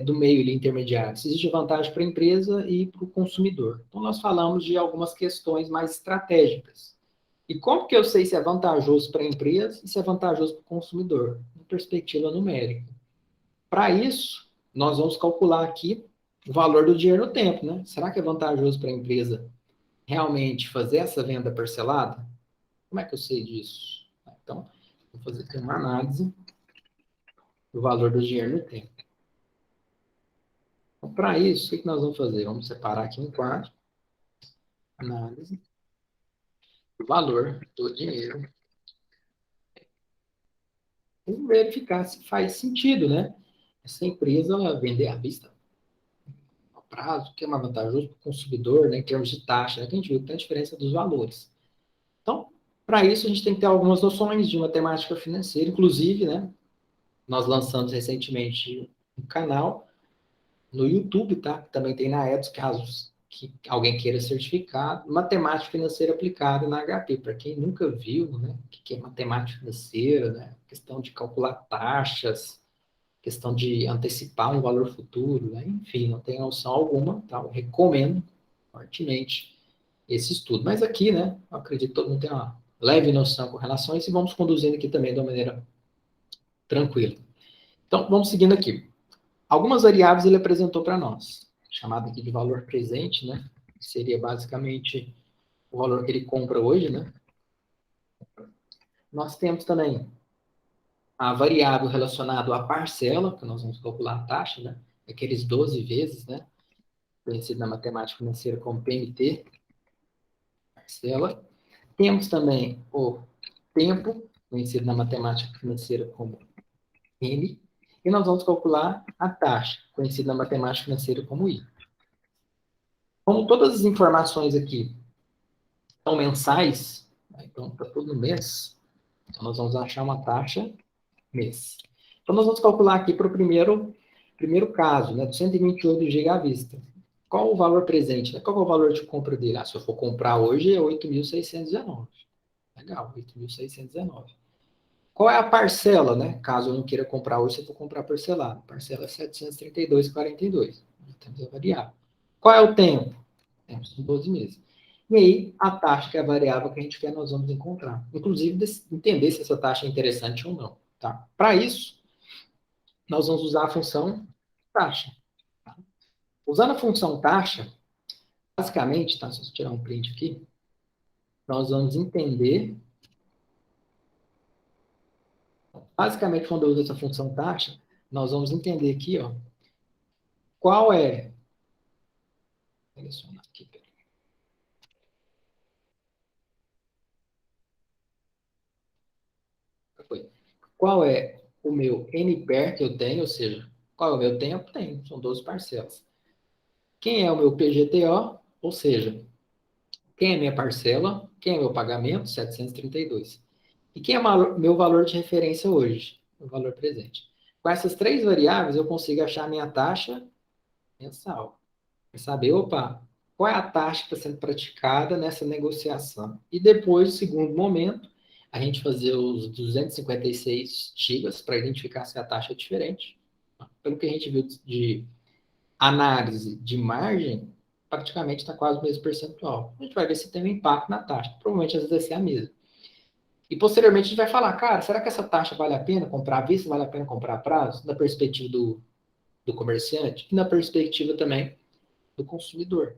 do meio ali, intermediário, se existe vantagem para a empresa e para o consumidor. Então, nós falamos de algumas questões mais estratégicas. E como que eu sei se é vantajoso para a empresa e se é vantajoso para o consumidor? Em perspectiva numérica. Para isso, nós vamos calcular aqui o valor do dinheiro no tempo, né? Será que é vantajoso para a empresa realmente fazer essa venda parcelada? Como é que eu sei disso? Então, vou fazer aqui uma análise do valor do dinheiro no tempo. Então, para isso, o que nós vamos fazer? Vamos separar aqui um quadro, análise do valor do dinheiro. Vamos verificar se faz sentido, né? Essa empresa vender à vista, a prazo, que é mais vantajoso para o consumidor, né, em termos de taxa, né, que a gente viu que tem a diferença dos valores. Então, para isso, a gente tem que ter algumas noções de matemática financeira, inclusive, né, nós lançamos recentemente um canal no YouTube, tá? Também tem na EDS, casos que alguém queira certificado, matemática financeira aplicada na HP. Para quem nunca viu, né, o que é matemática financeira, né, questão de calcular taxas, questão de antecipar um valor futuro, né, enfim, não tem noção alguma, tá? Eu recomendo fortemente esse estudo. Mas aqui, né, eu acredito que todo mundo tem uma leve noção com relação a isso e vamos conduzindo aqui também de uma maneira tranquila. Então, vamos seguindo aqui. Algumas variáveis ele apresentou para nós, chamado aqui de valor presente, né? Seria basicamente o valor que ele compra hoje, né? Nós temos também a variável relacionada à parcela, que nós vamos calcular a taxa, né? Aqueles 12 vezes, né? Conhecido na matemática financeira como PMT, parcela. Temos também o tempo, conhecido na matemática financeira como N. E nós vamos calcular a taxa, conhecida na matemática financeira como I. Como todas as informações aqui são mensais, né? Então está tudo no mês, então nós vamos achar uma taxa mês. Então nós vamos calcular aqui para o primeiro caso, né, do 128 GB à vista. Qual o valor presente? Né? Qual é o valor de compra dele? Ah, se eu for comprar hoje é 8.619. Legal, 8.619. Qual é a parcela, né? Caso eu não queira comprar hoje, se eu for comprar parcelado. Parcela é 732,42. Temos a variável. Qual é o tempo? Temos 12 meses. E aí, a taxa, que é a variável que a gente quer, nós vamos encontrar. Inclusive, entender se essa taxa é interessante ou não. Tá? Para isso, nós vamos usar a função taxa. Tá? Usando a função taxa, basicamente, tá? Se eu tirar um print aqui, nós vamos entender. Basicamente, quando eu uso essa função taxa, nós vamos entender aqui, ó, qual é. Selecionar aqui, peraí. Qual é o meu NPER que eu tenho, ou seja, qual é o meu tempo? Tem, são 12 parcelas. Quem é o meu PGTO, ou seja, quem é minha parcela, quem é meu pagamento, 732. E quem é o meu valor de referência hoje, o valor presente. Com essas três variáveis, eu consigo achar a minha taxa mensal. Para saber, opa, qual é a taxa que está sendo praticada nessa negociação. E depois, no segundo momento, a gente fazer os 256 gigas para identificar se a taxa é diferente. Pelo que a gente viu de análise de margem, praticamente está quase o mesmo percentual. A gente vai ver se tem um impacto na taxa. Provavelmente às vezes vai ser a mesma. E posteriormente a gente vai falar, cara, será que essa taxa vale a pena comprar à vista, vale a pena comprar a prazo? Na perspectiva do comerciante e na perspectiva também do consumidor.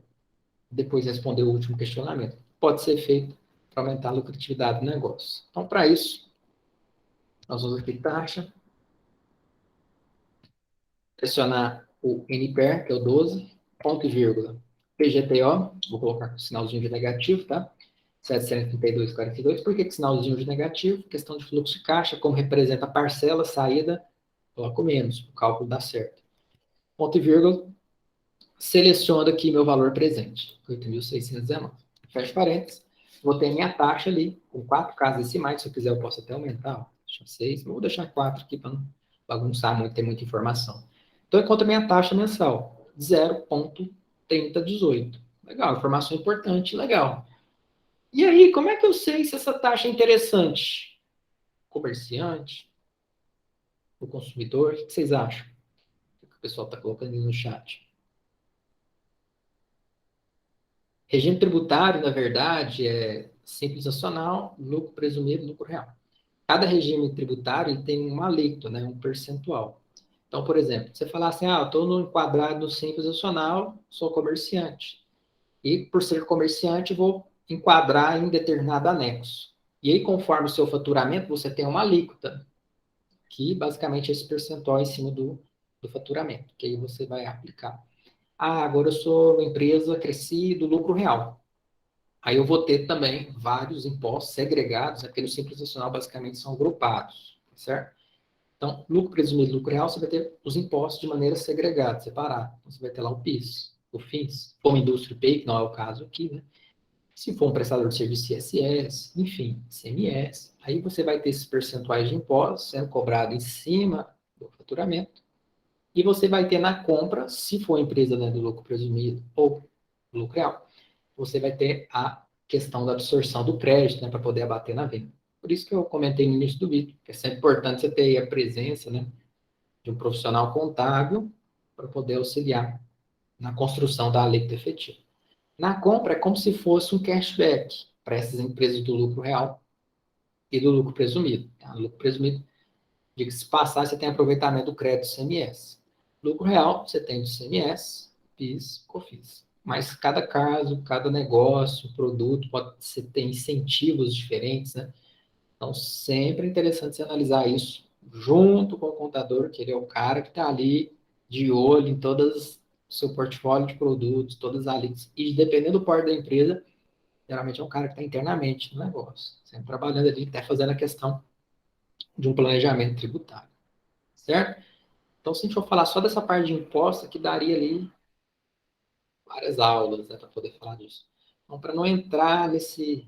Depois responder o último questionamento. Pode ser feito para aumentar a lucratividade do negócio. Então, para isso, nós vamos aqui taxa, pressionar o NPR, que é o 12, ponto e vírgula, PGTO, vou colocar com sinalzinho de negativo, tá? 732,42. Por que sinalzinho de negativo? Questão de fluxo de caixa, como representa a parcela, saída, coloco menos, o cálculo dá certo. Ponto e vírgula, seleciono aqui meu valor presente, 8.619. Fecho parênteses. Vou ter minha taxa ali, com 4 casas decimais, se eu quiser eu posso até aumentar, ó, deixa 6, vou deixar 4 aqui para não bagunçar muito, ter muita informação. Então, eu encontro a minha taxa mensal, 0,3018. Legal, informação importante, legal. E aí, como é que eu sei se essa taxa é interessante? Comerciante? O consumidor? O que vocês acham? O que o pessoal está colocando aí no chat? Regime tributário, na verdade, é simples nacional, lucro presumido, lucro real. Cada regime tributário ele tem uma alíquota, né, um percentual. Então, por exemplo, você falar assim, eu estou no enquadrado no simples nacional, sou comerciante. E, por ser comerciante, vou enquadrar em determinado anexo. E aí, conforme o seu faturamento, você tem uma alíquota, que basicamente é esse percentual em cima do faturamento, que aí você vai aplicar. Agora eu sou uma empresa, cresci do lucro real. Aí eu vou ter também vários impostos segregados, aquele simples nacional basicamente são agrupados, certo? Então, lucro presumido, lucro real, você vai ter os impostos de maneira segregada, separada. Então, você vai ter lá o PIS, o FINS, como indústria PEI, que não é o caso aqui, né? Se for um prestador de serviço ISS, enfim, CMS, aí você vai ter esses percentuais de impostos sendo cobrado em cima do faturamento, e você vai ter na compra, se for empresa, né, do lucro presumido ou lucro real, você vai ter a questão da absorção do crédito, né, para poder abater na venda. Por isso que eu comentei no início do vídeo, que é sempre importante você ter a presença, né, de um profissional contábil para poder auxiliar na construção da alíquota efetiva. Na compra, é como se fosse um cashback para essas empresas do lucro real e do lucro presumido. Tá? Lucro presumido, diga-se passar, você tem aproveitamento do crédito do CMS. Lucro real, você tem do CMS, PIS, COFINS. Mas cada caso, cada negócio, produto, você tem incentivos diferentes, né? Então, sempre é interessante você analisar isso junto com o contador, que ele é o cara que está ali de olho em todas o seu portfólio de produtos, todas as alíquotas. E dependendo do porte da empresa, geralmente é um cara que está internamente no negócio, sempre trabalhando ali, até fazendo a questão de um planejamento tributário, certo? Então, se a gente for falar só dessa parte de imposto, que daria ali várias aulas, né, para poder falar disso. Então, para não entrar nesse,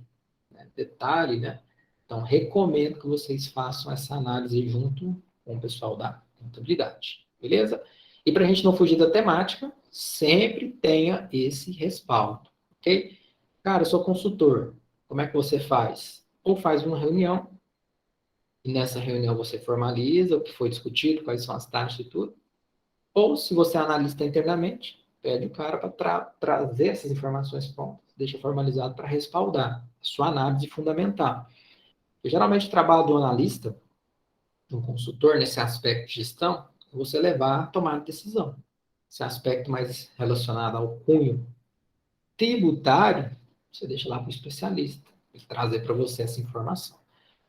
né, detalhe, né, então recomendo que vocês façam essa análise junto com o pessoal da contabilidade, beleza? E para a gente não fugir da temática, sempre tenha esse respaldo, ok? Cara, eu sou consultor. Como é que você faz? Ou faz uma reunião, e nessa reunião você formaliza o que foi discutido, quais são as taxas e tudo. Ou, se você é analista internamente, pede o cara para trazer essas informações prontas, deixa formalizado para respaldar a sua análise fundamental. Eu, geralmente, o trabalho do analista, do consultor, nesse aspecto de gestão, é você levar a tomar decisão. Esse aspecto mais relacionado ao cunho tributário, você deixa lá para o especialista, ele trazer para você essa informação.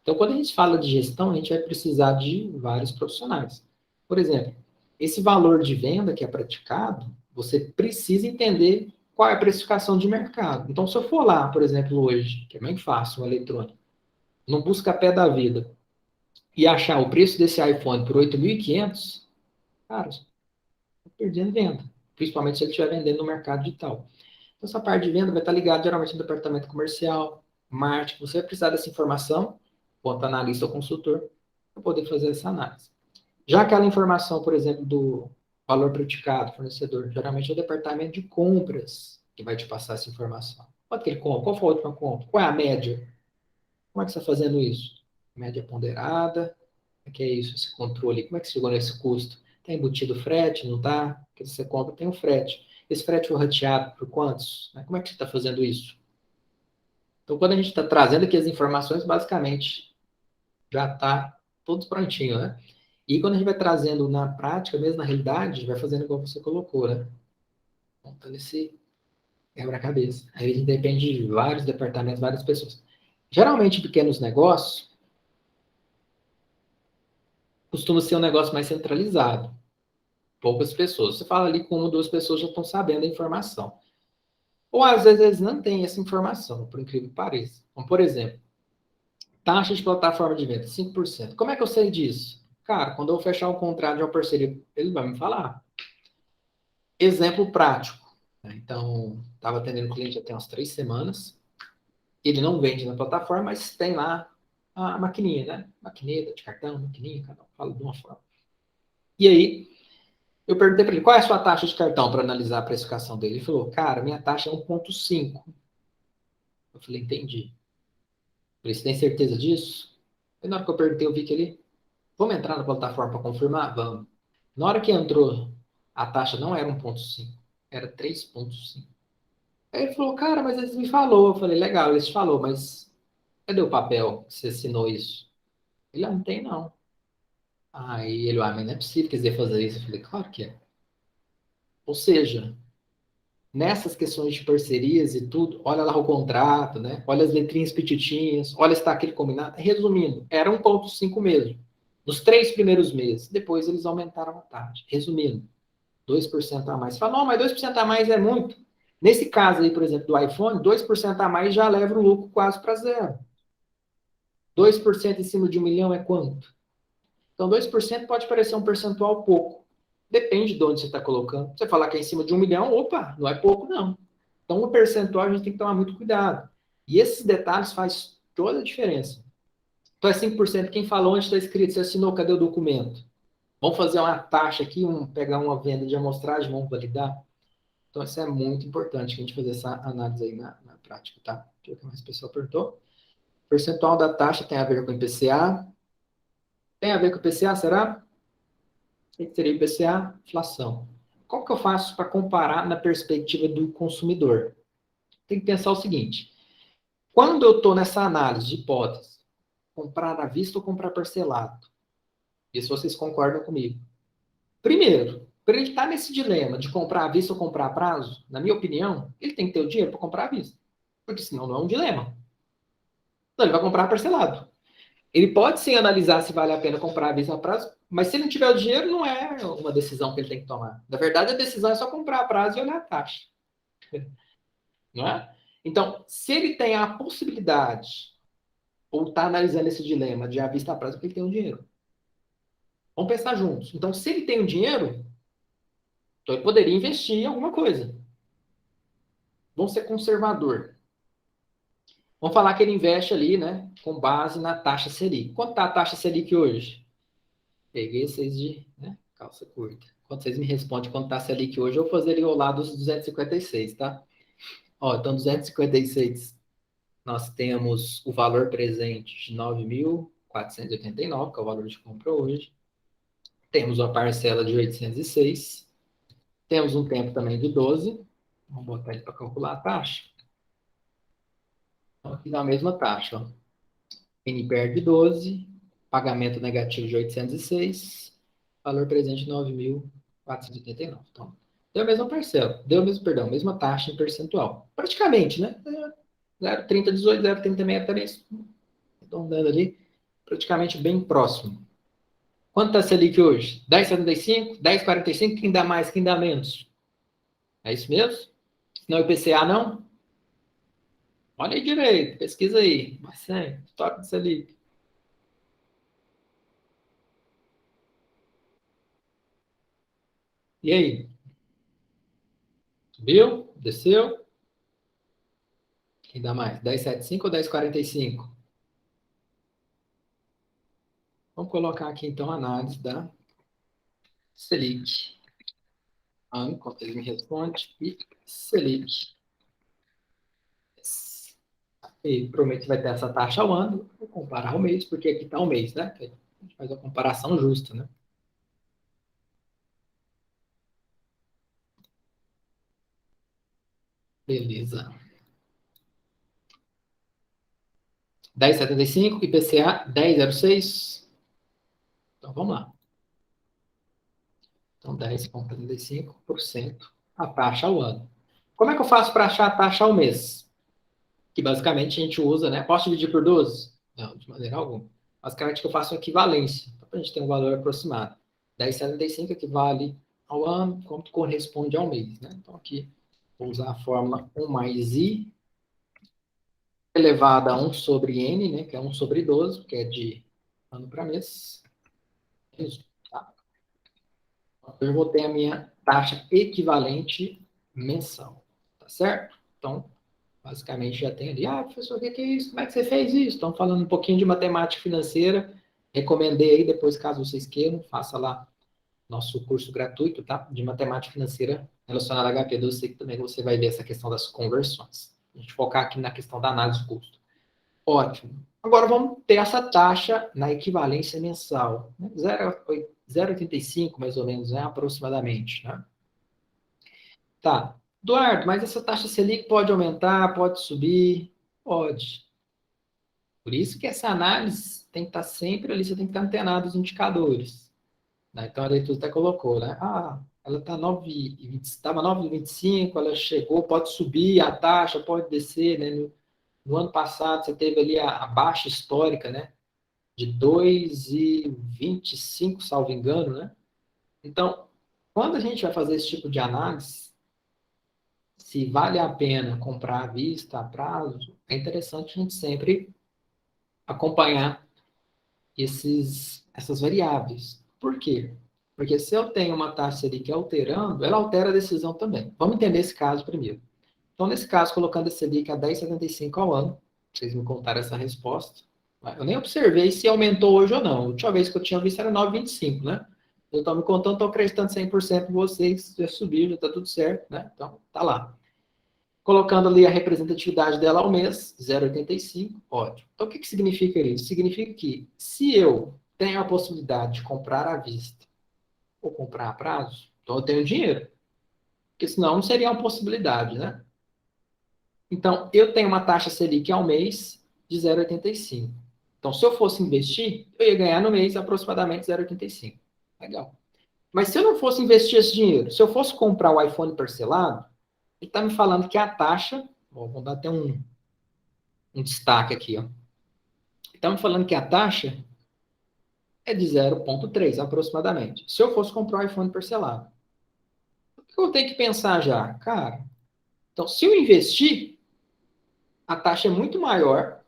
Então, quando a gente fala de gestão, a gente vai precisar de vários profissionais. Por exemplo, esse valor de venda que é praticado, você precisa entender qual é a precificação de mercado. Então, se eu for lá, por exemplo, hoje, que é bem fácil, um eletrônico, no Buscapé da vida, e achar o preço desse iPhone por 8.500, cara, estou perdendo venda. Principalmente se ele estiver vendendo no mercado digital. Então, essa parte de venda vai estar ligada geralmente no departamento comercial, marketing. Você vai precisar dessa informação, quanto analista ou consultor, para poder fazer essa análise. Já aquela informação, por exemplo, do valor praticado, fornecedor, geralmente é o departamento de compras que vai te passar essa informação. Quanto que ele compra? Qual foi a última compra? Qual é a média? Como é que você está fazendo isso? Média ponderada? O que é isso, esse controle? Como é que você chegou nesse custo? Tem embutido frete? Não está? Porque você compra, tem o frete. Esse frete foi rateado por quantos? Como é que você está fazendo isso? Então, quando a gente está trazendo aqui as informações, basicamente, já está tudo prontinho, né? E quando a gente vai trazendo na prática, mesmo na realidade, vai fazendo igual você colocou, né? Montando esse quebra-cabeça. Aí a gente depende de vários departamentos, várias pessoas. Geralmente, pequenos negócios, costuma ser um negócio mais centralizado. Poucas pessoas. Você fala ali com uma ou duas pessoas já estão sabendo a informação. Ou às vezes eles não têm essa informação, por incrível que pareça. Como, por exemplo, taxa de plataforma de venda, 5%. Como é que eu sei disso? Cara, quando eu fechar um contrato de uma parceria, ele vai me falar. Exemplo prático. Então, estava atendendo o cliente até umas 3 semanas. Ele não vende na plataforma, mas tem lá a maquininha, né? Maquineta de cartão, maquininha, cada um fala de uma forma. E aí, eu perguntei para ele, qual é a sua taxa de cartão para analisar a precificação dele? Ele falou, cara, minha taxa é 1,5. Eu falei, entendi. Falei, você tem certeza disso? E na hora que eu perguntei, eu vi que ele, vamos entrar na plataforma para confirmar? Vamos. Na hora que entrou, a taxa não era 1,5, era 3,5. Aí ele falou, cara, mas eles me falou. Eu falei, legal, eles te falou, mas cadê o papel que você assinou isso? Ele, não tem não. Aí ele, mas não é possível que eles iam fazer isso. Eu falei, claro que é. Ou seja, nessas questões de parcerias e tudo, olha lá o contrato, né? Olha as letrinhas petitinhas, olha se está aquele combinado. Resumindo, era 1,5 mesmo. Nos 3 primeiros meses. Depois eles aumentaram a taxa. Resumindo, 2% a mais. Você fala, não, mas 2% a mais é muito. Nesse caso aí, por exemplo, do iPhone, 2% a mais já leva o lucro quase para zero. 2% em cima de 1 milhão é quanto? Então, 2% pode parecer um percentual pouco. Depende de onde você está colocando. Você falar que é em cima de 1 milhão, opa, não é pouco, não. Então, o percentual a gente tem que tomar muito cuidado. E esses detalhes faz toda a diferença. Então, é 5%. Quem falou onde está escrito, você assinou, cadê o documento? Vamos fazer uma taxa aqui, pegar uma venda de amostragem, vamos validar? Então, isso é muito importante a gente fazer essa análise aí na prática, tá? Deixa eu ver o que mais o pessoal perguntou. O percentual da taxa tem a ver com o IPCA? Tem a ver com o IPCA, será? O que seria IPCA? Inflação. Como que eu faço para comparar na perspectiva do consumidor? Tem que pensar o seguinte: quando eu estou nessa análise de hipótese, comprar à vista ou comprar parcelado? E se vocês concordam comigo. Primeiro, para ele estar nesse dilema de comprar à vista ou comprar a prazo, na minha opinião, ele tem que ter o dinheiro para comprar à vista. Porque senão não é um dilema. Então ele vai comprar parcelado. Ele pode sim analisar se vale a pena comprar à vista a prazo, mas se ele não tiver o dinheiro, não é uma decisão que ele tem que tomar. Na verdade, a decisão é só comprar a prazo e olhar a taxa. Não é? Então, se ele tem a possibilidade, ou está analisando esse dilema de à vista a prazo, porque ele tem o dinheiro. Vamos pensar juntos. Então, se ele tem o dinheiro, então ele poderia investir em alguma coisa. Vamos ser conservador. Vamos falar que ele investe ali, né, com base na taxa Selic. Quanto está a taxa Selic hoje? Peguei vocês de, né, calça curta. Quando vocês me respondem quanto está a Selic hoje, eu vou fazer ele rolar dos 256, tá? Ó, então 256, nós temos o valor presente de 9.489, que é o valor de compra hoje. Temos uma parcela de 806. Temos um tempo também de 12. Vamos botar ele para calcular a taxa. Então, aqui dá a mesma taxa, ó. NPR de 12, pagamento negativo de 806, valor presente de 9.489. Então, deu a mesma parcela, deu o mesmo, perdão, mesma taxa em percentual. Praticamente, né? 0,3018, 0,36, até mesmo, arredondando ali, praticamente bem próximo. Quanto está a Selic hoje? 10,75? 10,45? Quem dá mais, quem dá menos? É isso mesmo? Não é o IPCA, não? Olha aí direito, pesquisa aí. Bastante, histórico de Selic. E aí? Subiu? Desceu? Quem dá mais? 10,75 ou 10,45? Vamos colocar aqui então a análise da Selic. Enquanto ele me responde, e Selic. E provavelmente vai ter essa taxa ao ano, vou comparar ao mês, porque aqui está o mês, né? A gente faz a comparação justa, né? Beleza. 10,75, IPCA 10,06. Então, vamos lá. Então, 10,75% a taxa ao ano. Como é que eu faço para achar a taxa ao mês? Que basicamente a gente usa, né? Posso dividir por 12? Não, de maneira alguma. Basicamente, que eu faço uma equivalência, para a gente ter um valor aproximado. 10,75 equivale ao ano, quanto corresponde ao mês, né? Então, aqui, vou usar a fórmula 1 mais I elevado a 1 sobre N, né? Que é 1 sobre 12, que é de ano para mês. Isso, tá? Eu vou ter a minha taxa equivalente mensal, tá certo? Então, basicamente já tem ali, professor, o que é isso? Como é que você fez isso? Estão falando um pouquinho de matemática financeira, recomendei aí, depois, caso vocês queiram, faça lá nosso curso gratuito, tá? De matemática financeira relacionada a HP12, sei que também você vai ver essa questão das conversões. A gente focar aqui na questão da análise de custo. Ótimo. Agora vamos ter essa taxa na equivalência mensal. 0,85 mais ou menos, né? Aproximadamente, né? Tá. Eduardo, mas essa taxa Selic pode aumentar, pode subir? Pode. Por isso que essa análise tem que estar sempre ali, você tem que estar antenado aos indicadores. Né? Então, a leitura até colocou, né? Ela está 9,20, estava 9,25, ela chegou, pode subir a taxa, pode descer, né? No ano passado, você teve ali a baixa histórica, né? De 2,25, salvo engano, né? Então, quando a gente vai fazer esse tipo de análise, se vale a pena comprar à vista, a prazo, é interessante a gente sempre acompanhar essas variáveis. Por quê? Porque se eu tenho uma taxa ali que é alterando, ela altera a decisão também. Vamos entender esse caso primeiro. Então, nesse caso, colocando esse Selic a 10,75 ao ano, vocês me contaram essa resposta. Eu nem observei se aumentou hoje ou não. A última vez que eu tinha visto era 9,25, né? Eu estou me contando, estou acreditando 100% em vocês, já subiu, já está tudo certo, né? Então, tá lá. Colocando ali a representatividade dela ao mês, 0,85, ótimo. Então, o que significa isso? Significa que se eu tenho a possibilidade de comprar à vista ou comprar a prazo, então eu tenho dinheiro. Porque senão não seria uma possibilidade, né? Então, eu tenho uma taxa Selic ao mês de 0,85. Então, se eu fosse investir, eu ia ganhar no mês aproximadamente 0,85. Legal. Mas se eu não fosse investir esse dinheiro, se eu fosse comprar o iPhone parcelado, ele está me falando que a taxa, vou dar até um destaque aqui, ó. Está me falando que a taxa é de 0,3 aproximadamente. Se eu fosse comprar o iPhone parcelado, o que eu tenho que pensar já? Cara, então se eu investir, a taxa é muito maior.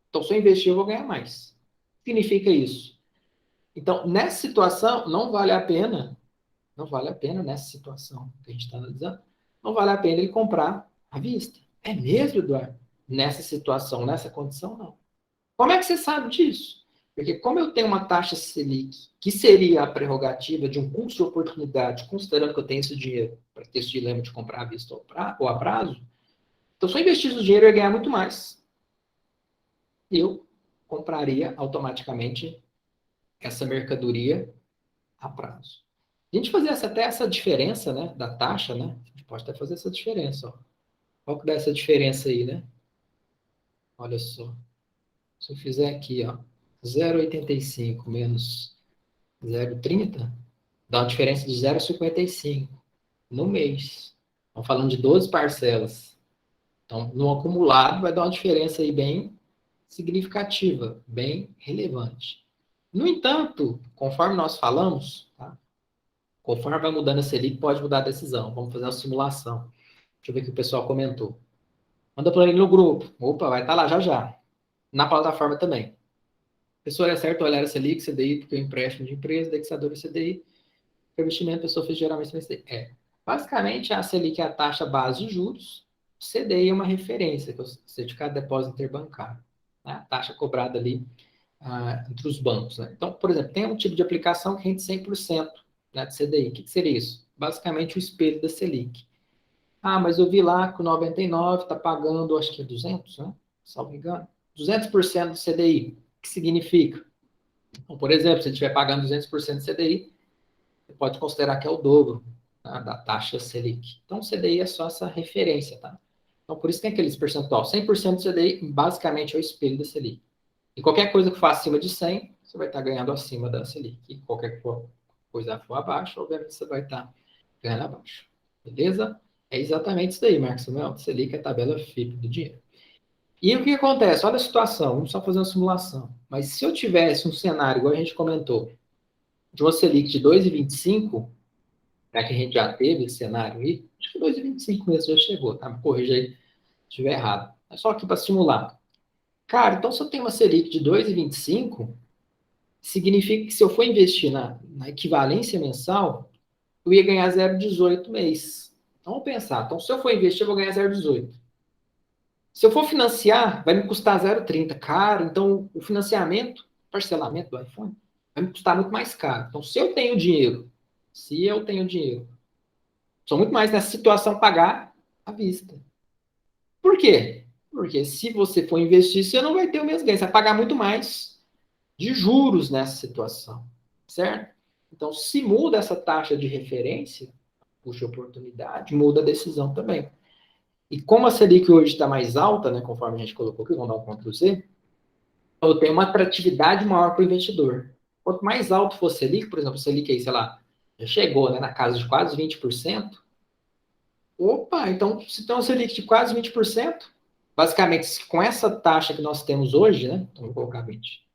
Então, se eu investir, eu vou ganhar mais. O que significa isso? Então, nessa situação, não vale a pena nessa situação que a gente está analisando, não vale a pena ele comprar à vista. É mesmo, Eduardo? Nessa situação, nessa condição, não. Como é que você sabe disso? Porque como eu tenho uma taxa Selic, que seria a prerrogativa de um custo de oportunidade, considerando que eu tenho esse dinheiro para ter esse dilema de comprar à vista ou a prazo, então se eu investir o dinheiro, eu ia ganhar muito mais. Eu compraria automaticamente essa mercadoria a prazo. A gente fazer até essa diferença, né, da taxa, né? A gente pode até fazer essa diferença, ó. Qual que dá essa diferença aí, né? Olha só. Se eu fizer aqui, ó, 0,85 menos 0,30, dá uma diferença de 0,55 no mês. Estamos falando de 12 parcelas. Então, no acumulado, vai dar uma diferença aí bem significativa, bem relevante. No entanto, conforme nós falamos, tá? Conforme vai mudando a Selic, pode mudar a decisão. Vamos fazer uma simulação. Deixa eu ver o que o pessoal comentou. Manda para ele no grupo. Opa, vai estar lá já já. Na plataforma também. Pessoa é certo olhar a Selic, CDI, porque é empréstimo de empresa, indexador e CDI. Investimento, pessoa fez geralmente CDI. Basicamente, a Selic é a taxa base de juros. CDI é uma referência, que é o certificado de depósito interbancário. Né? A taxa cobrada ali entre os bancos. Né? Então, por exemplo, tem um tipo de aplicação que rende 100%, né, de CDI. O que seria isso? Basicamente o espelho da Selic. Mas eu vi lá que o 99 está pagando, acho que é 200, né? Salvo engano. 200% do CDI. O que significa? Então, por exemplo, se ele estiver pagando 200% do CDI, você pode considerar que é o dobro, tá, da taxa Selic. Então, o CDI é só essa referência, tá? Então, por isso tem aqueles percentual. 100% do CDI, basicamente, é o espelho da Selic. E qualquer coisa que for acima de 100, você vai estar ganhando acima da Selic. E qualquer coisa for abaixo, obviamente, você vai estar ganhando abaixo. Beleza? É exatamente isso daí, Marcos Samuel. Selic é a tabela FIP do dinheiro. E o que acontece? Olha a situação, vamos só fazer uma simulação. Mas se eu tivesse um cenário, igual a gente comentou, de uma Selic de 2,25, já que a gente já teve esse cenário aí, acho que 2,25 mesmo já chegou, tá? Me corrija aí se estiver errado. É só aqui para simular. Cara, então se eu tenho uma Selic de 2,25, significa que se eu for investir na equivalência mensal, eu ia ganhar 0,18 mês. Então vamos pensar. Então, se eu for investir, eu vou ganhar 0,18. Se eu for financiar, vai me custar 0,30. Caro, então o financiamento, parcelamento do iPhone, vai me custar muito mais caro. Então, se eu tenho dinheiro, sou muito mais nessa situação pagar à vista. Por quê? Porque se você for investir, você não vai ter o mesmo ganho, você vai pagar muito mais de juros nessa situação, certo? Então, se muda essa taxa de referência, puxa oportunidade, muda a decisão também. E como a Selic hoje está mais alta, né, conforme a gente colocou aqui, vamos dar um Ctrl Z, eu tenho uma atratividade maior para o investidor. Quanto mais alto for a Selic, por exemplo, a Selic aí, sei lá, já chegou, né, na casa de quase 20%. Opa, então se tem uma Selic de quase 20%, basicamente com essa taxa que nós temos hoje, né, então vou colocar 20,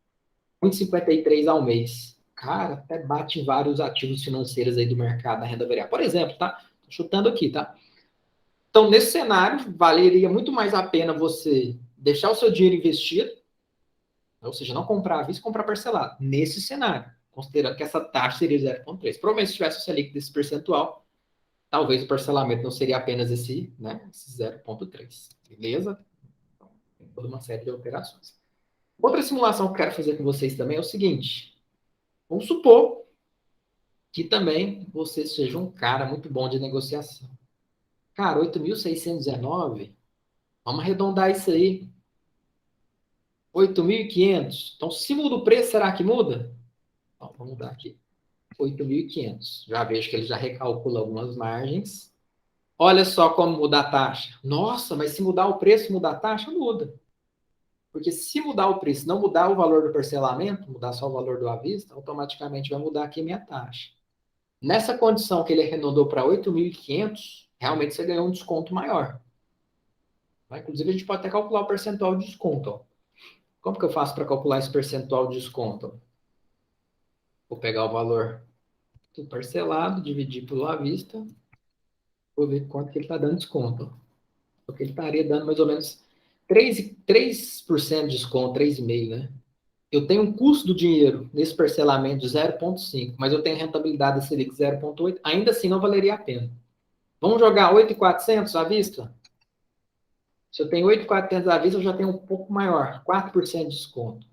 1,53 ao mês. Cara, até bate em vários ativos financeiros aí do mercado da renda variável. Por exemplo, tá? Tô chutando aqui, tá? Então, nesse cenário, valeria muito mais a pena você deixar o seu dinheiro investido, ou seja, não comprar à vista, comprar parcelado. Nesse cenário, considerando que essa taxa seria 0,3. Provavelmente, se tivesse o Selic desse percentual, talvez o parcelamento não seria apenas esse 0,3. Beleza? Então, tem toda uma série de operações. Outra simulação que eu quero fazer com vocês também é o seguinte. Vamos supor que também você seja um cara muito bom de negociação. Cara, 8.619, vamos arredondar isso aí. 8.500. Então, se muda o preço, será que muda? Então, vamos mudar aqui. 8.500. Já vejo que ele já recalcula algumas margens. Olha só como muda a taxa. Nossa, mas se mudar o preço, mudar a taxa? Muda. Porque se mudar o preço, não mudar o valor do parcelamento, mudar só o valor do à vista, automaticamente vai mudar aqui a minha taxa. Nessa condição que ele arredondou para 8.500, realmente você ganhou um desconto maior. Inclusive, a gente pode até calcular o percentual de desconto. Ó. Como que eu faço para calcular esse percentual de desconto? Vou pegar o valor do parcelado, dividir pelo à vista, vou ver quanto que ele está dando desconto. Porque ele estaria dando mais ou menos 3% de desconto, 3,5%, né? Eu tenho um custo do dinheiro nesse parcelamento de 0,5, mas eu tenho rentabilidade da Selic 0,8, ainda assim não valeria a pena. Vamos jogar 8.400 à vista? Se eu tenho 8.400 à vista, eu já tenho um pouco maior, 4% de desconto.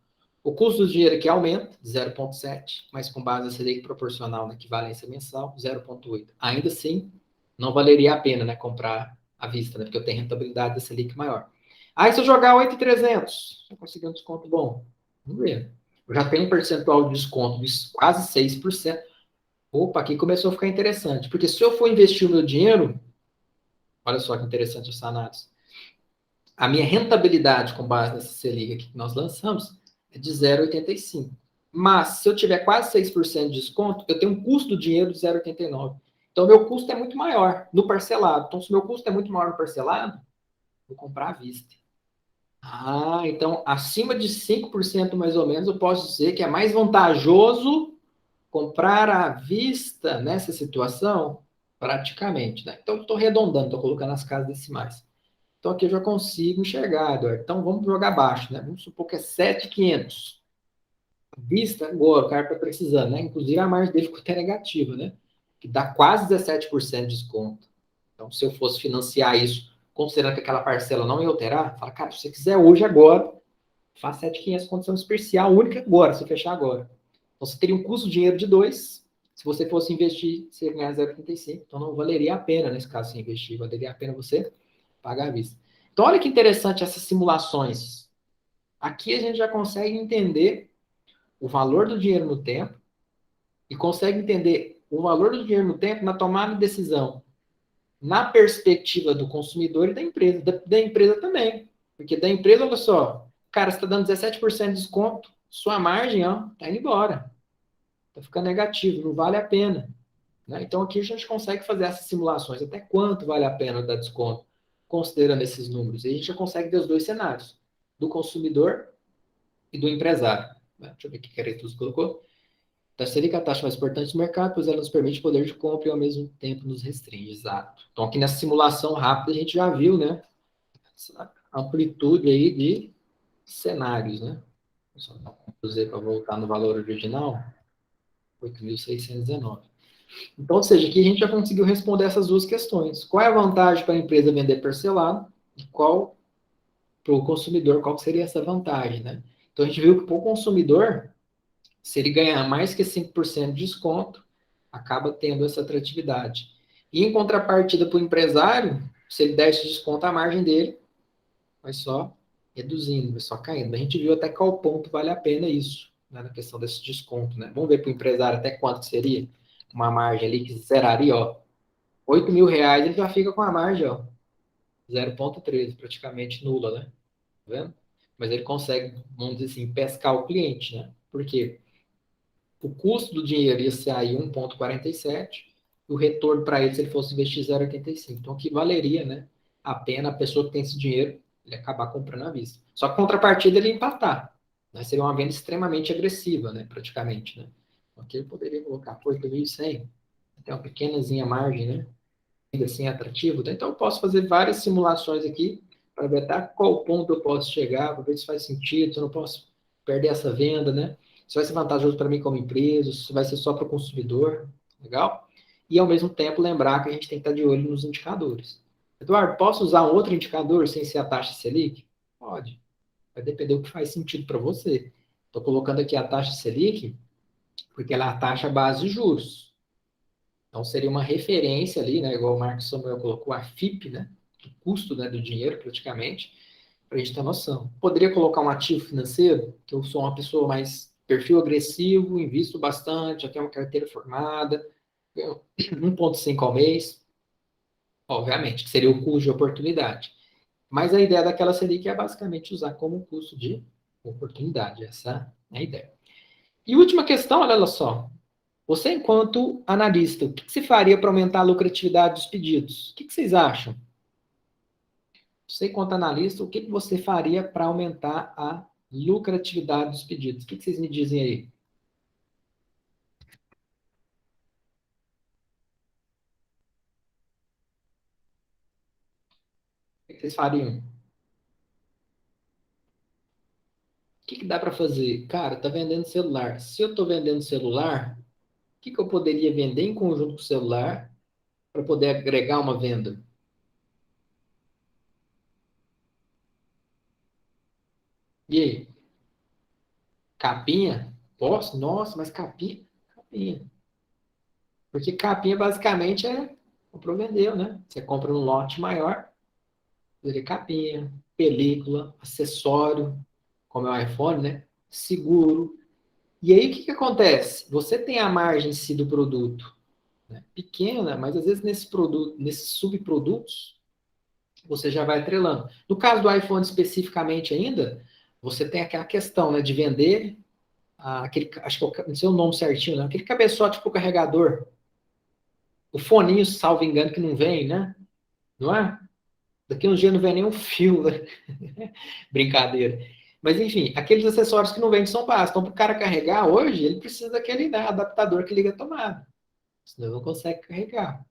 O custo do dinheiro aqui aumenta, 0,7, mas com base na Selic proporcional na equivalência mensal, 0,8. Ainda assim, não valeria a pena, né, comprar à vista, né, porque eu tenho rentabilidade da Selic maior. Aí, se eu jogar 8.300, eu consegui um desconto bom. Vamos ver. Eu já tenho um percentual de desconto de quase 6%. Opa, aqui começou a ficar interessante, porque se eu for investir o meu dinheiro, olha só que interessante essa análise. A minha rentabilidade com base nessa Selic aqui que nós lançamos é de 0,85. Mas, se eu tiver quase 6% de desconto, eu tenho um custo do dinheiro de 0,89. Então, meu custo é muito maior no parcelado. Então, se meu custo é muito maior no parcelado, vou comprar à vista. Então, acima de 5% mais ou menos, eu posso dizer que é mais vantajoso comprar à vista nessa situação? Praticamente, né? Então, estou arredondando, estou colocando as casas decimais. Então, aqui eu já consigo enxergar, Eduardo. Então, vamos jogar baixo, né? Vamos supor que é 7.500. Vista agora, o cara está precisando, né? Inclusive, a margem dele ficou até negativa, né? Que dá quase 17% de desconto. Então, se eu fosse financiar isso, considerando que aquela parcela não ia alterar, fala, cara, se você quiser hoje, agora, faz 7.500 condição especial, única agora, se fechar agora. Então, você teria um custo de dinheiro de 2. Se você fosse investir, você ia ganhar 0,35. Então, não valeria a pena, nesse caso, você investir. Valeria a pena você pagar à vista. Então, olha que interessante essas simulações. Aqui a gente já consegue entender o valor do dinheiro no tempo e consegue entender o valor do dinheiro no tempo na tomada de decisão na perspectiva do consumidor e da empresa. Da empresa também. Porque da empresa, olha só, cara, você está dando 17% de desconto, sua margem, ó, tá indo embora. Tá ficando negativo, não vale a pena. Né? Então, aqui a gente consegue fazer essas simulações. Até quanto vale a pena dar desconto, considerando esses números? E a gente já consegue ver os dois cenários, do consumidor e do empresário. Deixa eu ver o que a Aretusa colocou. A Selic é a taxa mais importante do mercado, pois ela nos permite poder de compra e ao mesmo tempo nos restringe. Exato. Então, aqui nessa simulação rápida, a gente já viu, né? Essa amplitude aí de cenários, né? Só para voltar no valor original, 8.619. Então, ou seja, aqui a gente já conseguiu responder essas duas questões. Qual é a vantagem para a empresa vender parcelado e qual para o consumidor, qual seria essa vantagem, né? Então, a gente viu que para o consumidor, se ele ganhar mais que 5% de desconto, acaba tendo essa atratividade. E em contrapartida para o empresário, se ele der esse desconto, a margem dele vai só reduzindo, vai só caindo. A gente viu até qual ponto vale a pena isso, né, na questão desse desconto. Né? Vamos ver para o empresário até quanto seria uma margem ali que zeraria, ó, R$ 8.000, ele já fica com a margem, ó, 0,13, praticamente nula, né? Tá vendo? Mas ele consegue, vamos dizer assim, pescar o cliente, né? Por quê? O custo do dinheiro ia ser aí 1,47, e o retorno para ele, se ele fosse investir 0,85. Então, aqui valeria, né, a pena a pessoa que tem esse dinheiro, ele acabar comprando à vista. Só que contrapartida ele empatar. Né? Seria uma venda extremamente agressiva, né, praticamente. Né? Aqui ele poderia colocar 8.100, até uma pequenazinha margem, né? Ainda assim atrativo. Então, eu posso fazer várias simulações aqui para ver até qual ponto eu posso chegar, para ver se faz sentido, se eu não posso perder essa venda, né? Se vai ser vantajoso para mim como empresa, se vai ser só para o consumidor, legal? E, ao mesmo tempo, lembrar que a gente tem que estar de olho nos indicadores. Eduardo, posso usar um outro indicador sem ser a taxa Selic? Pode. Vai depender do que faz sentido para você. Estou colocando aqui a taxa Selic, porque ela é a taxa base de juros. Então, seria uma referência ali, né, igual o Marcos Samuel colocou, a FIP, né, o custo, né, do dinheiro, praticamente, para a gente ter noção. Poderia colocar um ativo financeiro, que eu sou uma pessoa mais perfil agressivo, invisto bastante, já tenho uma carteira formada, 1,5 ao mês, obviamente, que seria o custo de oportunidade. Mas a ideia daquela Selic é basicamente usar como custo de oportunidade, essa é a ideia. E última questão, olha só, você, enquanto analista, o que se faria para aumentar a lucratividade dos pedidos? O que vocês acham? Você, enquanto analista, o que você faria para aumentar a lucratividade dos pedidos? O que vocês me dizem aí? O que vocês fariam? O que dá para fazer? Cara, tá vendendo celular. Se eu estou vendendo celular, o que eu poderia vender em conjunto com o celular para poder agregar uma venda? E aí? Capinha? Posso? Nossa, mas capinha? Capinha. Porque capinha basicamente é comprou, vendeu, né? Você compra um lote maior, ele capinha, película, acessório, como é o iPhone, né? Seguro. E aí o que acontece? Você tem a margem em si do produto, né, pequena, mas às vezes nesse produto, nesses subprodutos, você já vai atrelando. No caso do iPhone especificamente ainda, você tem aquela questão, né, de vender aquele, acho que eu não sei o nome certinho, né? Aquele cabeçote pro carregador, o foninho, salvo engano, que não vem, né? Não é? Daqui uns dias não vem nenhum fio, né? Brincadeira. Mas, enfim, aqueles acessórios que não vendem são básicos. Então, para o cara carregar hoje, ele precisa daquele, né, adaptador que liga a tomada. Senão ele não consegue carregar.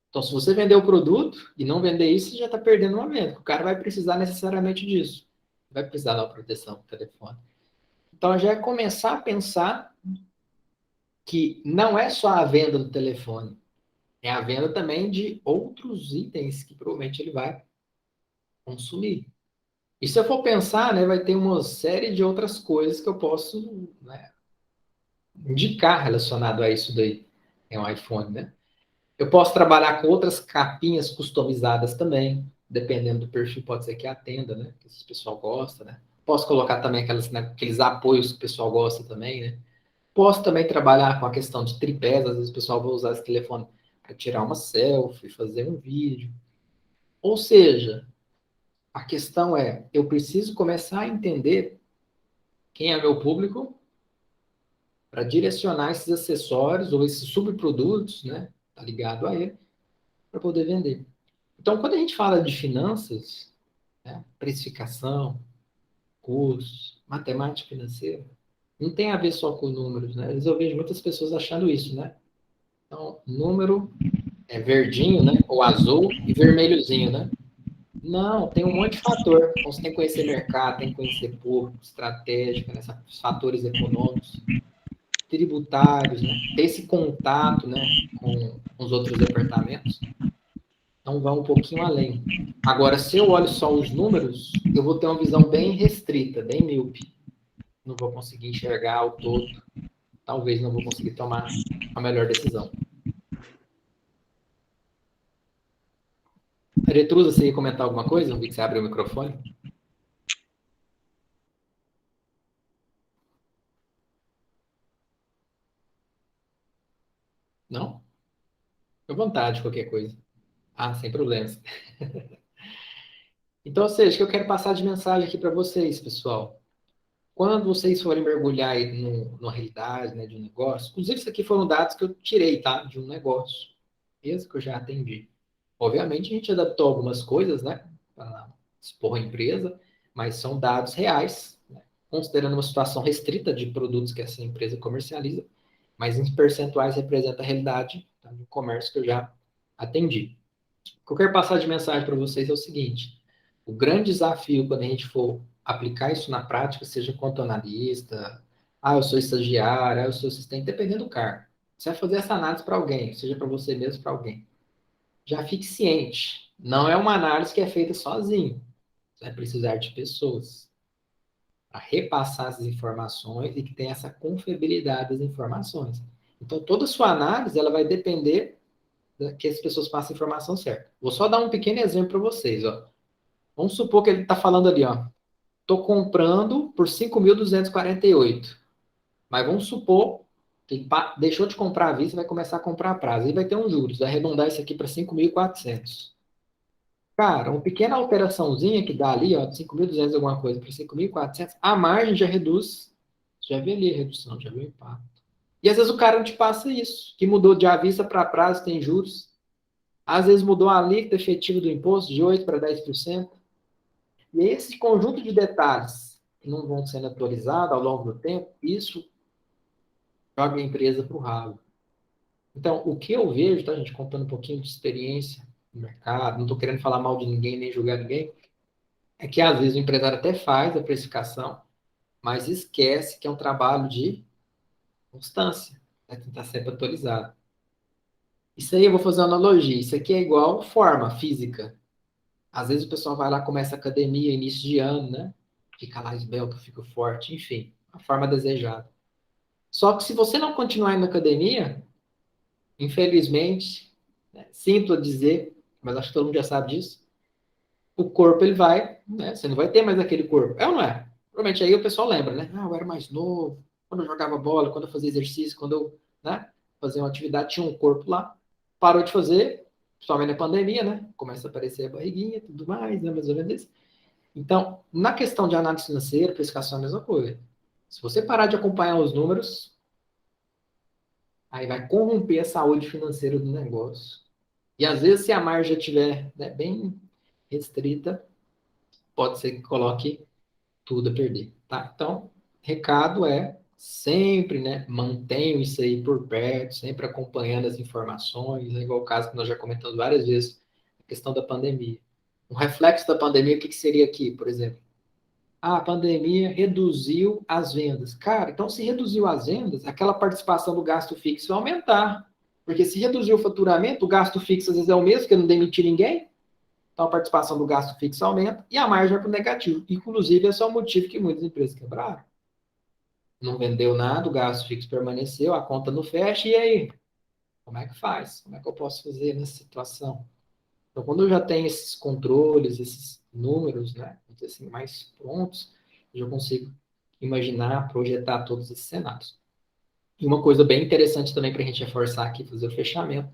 Então, se você vender o produto e não vender isso, você já está perdendo uma venda. O cara vai precisar necessariamente disso. Vai precisar da proteção do telefone. Então, já é começar a pensar que não é só a venda do telefone. É a venda também de outros itens que provavelmente ele vai consumir. E se eu for pensar, né, vai ter uma série de outras coisas que eu posso, né, indicar relacionado a isso daí. É um iPhone, né? Eu posso trabalhar com outras capinhas customizadas também, dependendo do perfil, pode ser que atenda, né? Que esse pessoal gosta, né? Posso colocar também aquelas, né, aqueles apoios que o pessoal gosta também, né? Posso também trabalhar com a questão de tripés, às vezes o pessoal vai usar esse telefone tirar uma selfie, fazer um vídeo. Ou seja, a questão é, eu preciso começar a entender quem é meu público para direcionar esses acessórios ou esses subprodutos, né? Tá ligado a ele, para poder vender. Então, quando a gente fala de finanças, né, precificação, cursos, matemática financeira, não tem a ver só com números, né? Às vezes eu vejo muitas pessoas achando isso, né? Então, número é verdinho, né? Ou azul e vermelhozinho, né? Não, tem um monte de fator. Então, você tem que conhecer mercado, tem que conhecer público, estratégica, né? Fatores econômicos, tributários, né? Ter esse contato, né? Com os outros departamentos. Então, vai um pouquinho além. Agora, se eu olho só os números, eu vou ter uma visão bem restrita, bem míope. Não vou conseguir enxergar o todo. Talvez não vou conseguir tomar a melhor decisão. Aretruza, você ia comentar alguma coisa? Eu vi que você abriu o microfone. Não? Fique à vontade, qualquer coisa. Ah, sem problemas. Então, ou seja, o que eu quero passar de mensagem aqui para vocês, pessoal. Quando vocês forem mergulhar aí numa realidade, né, de um negócio, inclusive isso aqui foram dados que eu tirei, tá? De um negócio. Esse que eu já atendi. Obviamente, a gente adaptou algumas coisas, né? Para expor a empresa, mas são dados reais, né, considerando uma situação restrita de produtos que essa empresa comercializa, mas em percentuais representa a realidade, tá, do comércio que eu já atendi. O que eu quero passar de mensagem para vocês é o seguinte: o grande desafio quando a gente for aplicar isso na prática, seja quanto analista, eu sou estagiário, eu sou assistente, dependendo do cargo. Você vai fazer essa análise para alguém, seja para você mesmo, para alguém. Já fique ciente, não é uma análise que é feita sozinho. Você vai precisar de pessoas para repassar essas informações e que tenha essa confiabilidade das informações. Então, toda a sua análise ela vai depender que as pessoas passem a informação certa. Vou só dar um pequeno exemplo para vocês. Ó. Vamos supor que ele está falando ali, ó. Estou comprando por 5.248. Mas vamos supor que ele deixou de comprar à vista e vai começar a comprar a prazo. Aí vai ter um juros, vai arredondar isso aqui para 5.400. Cara, uma pequena alteraçãozinha que dá ali, ó, de 5.200 alguma coisa para 5.400, a margem já reduz. Já vê ali a redução, já viu o impacto. E às vezes o cara não te passa isso, que mudou de à vista para prazo, tem juros. Às vezes mudou a alíquota efetiva do imposto de 8% para 10%. E esse conjunto de detalhes que não vão sendo atualizados ao longo do tempo, isso joga a empresa para o ralo. Então, o que eu vejo, tá, gente, contando um pouquinho de experiência no mercado, não estou querendo falar mal de ninguém, nem julgar ninguém, é que às vezes o empresário até faz a precificação, mas esquece que é um trabalho de constância, né, que está sempre atualizado. Isso aí eu vou fazer uma analogia, isso aqui é igual forma física. Às vezes o pessoal vai lá, começa a academia, início de ano, né? Fica lá esbelto, fica forte, enfim, a forma desejada. Só que se você não continuar indo na academia, infelizmente, né, sinto a dizer, mas acho que todo mundo já sabe disso, o corpo ele vai, né? Você não vai ter mais aquele corpo. É ou não é? Provavelmente aí o pessoal lembra, né? Eu era mais novo, quando eu jogava bola, quando eu fazia exercício, quando eu, né, fazia uma atividade, tinha um corpo lá. Parou de fazer, principalmente na pandemia, né? Começa a aparecer a barriguinha e tudo mais, né? Mais ou menos isso. Então, na questão de análise financeira, precificação é a mesma coisa. Se você parar de acompanhar os números, aí vai corromper a saúde financeira do negócio. E às vezes, se a margem estiver, né, bem restrita, pode ser que coloque tudo a perder, tá? Então, recado é sempre, né, mantenham isso aí por perto, sempre acompanhando as informações, é igual o caso que nós já comentamos várias vezes, a questão da pandemia. Um reflexo da pandemia, o que seria aqui, por exemplo? A pandemia reduziu as vendas. Cara, então se reduziu as vendas, aquela participação do gasto fixo vai aumentar. Porque se reduziu o faturamento, o gasto fixo às vezes é o mesmo, porque não demitir ninguém. Então a participação do gasto fixo aumenta e a margem vai para o negativo. Inclusive, esse é o motivo que muitas empresas quebraram. Não vendeu nada, o gasto fixo permaneceu, a conta não fecha, e aí? Como é que faz? Como é que eu posso fazer nessa situação? Então, quando eu já tenho esses controles, esses números, né, assim, mais prontos, eu já consigo imaginar, projetar todos esses cenários. E uma coisa bem interessante também para a gente reforçar aqui, fazer o fechamento,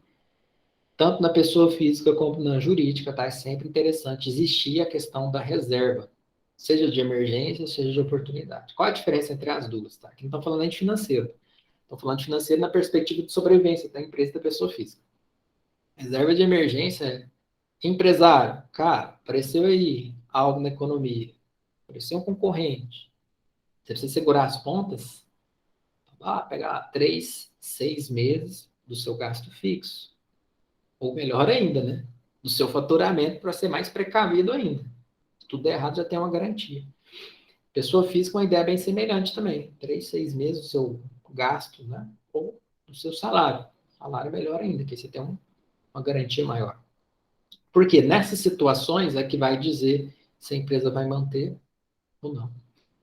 tanto na pessoa física como na jurídica, tá? É sempre interessante existir a questão da reserva, seja de emergência, seja de oportunidade. Qual a diferença entre as duas, tá? Aqui não estamos falando nem de financeiro. Estamos falando de financeiro na perspectiva de sobrevivência da empresa e da pessoa física. Reserva de emergência é empresário. Cara, apareceu aí algo na economia. Apareceu um concorrente. Você precisa segurar as pontas. Pegar 3, 6 meses do seu gasto fixo. Ou melhor ainda, né? Do seu faturamento para ser mais precavido ainda. Se tudo der errado, já tem uma garantia. Pessoa física, uma ideia bem semelhante também. 3, 6 meses do seu gasto, né? Ou do seu salário. Salário é melhor ainda, que você tem uma garantia maior. Porque nessas situações é que vai dizer se a empresa vai manter ou não.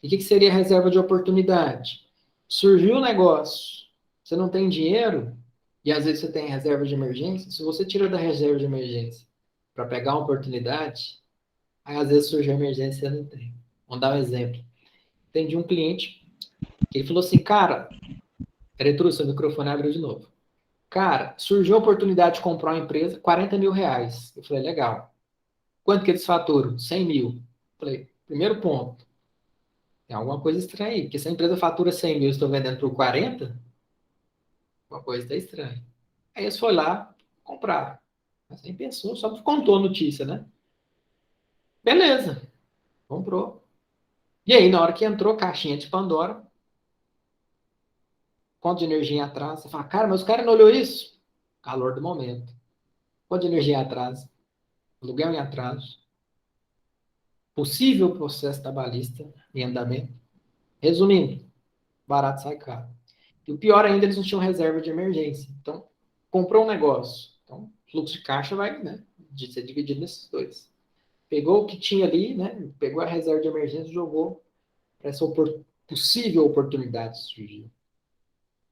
E o que seria reserva de oportunidade? Surgiu um negócio, você não tem dinheiro, e às vezes você tem reserva de emergência. Se você tira da reserva de emergência para pegar uma oportunidade, aí às vezes surge a emergência e você não tem. Vamos dar um exemplo. Entendi um cliente que ele falou assim, cara, Eretruz, seu microfone abriu de novo. Cara, surgiu a oportunidade de comprar uma empresa, 40 mil reais. Eu falei, legal. Quanto que eles faturam? 100 mil. Eu falei, primeiro ponto, tem alguma coisa estranha aí, porque se a empresa fatura 100 mil e estou vendendo por 40, uma coisa está estranha. Aí eles foram lá, compraram. Mas nem pensou, só contou a notícia, né? Beleza, comprou. E aí, na hora que entrou, caixinha de Pandora, quanto de energia em atraso? Você fala, cara, mas o cara não olhou isso? Calor do momento. Quanto de energia em atraso? Aluguel em atraso. Possível processo trabalhista em andamento. Resumindo, barato sai caro. E o pior ainda, eles não tinham reserva de emergência. Então, comprou um negócio. Então, o fluxo de caixa vai, né, de ser dividido nesses dois. Pegou o que tinha ali, né, pegou a reserva de emergência e jogou para essa possível oportunidade surgir.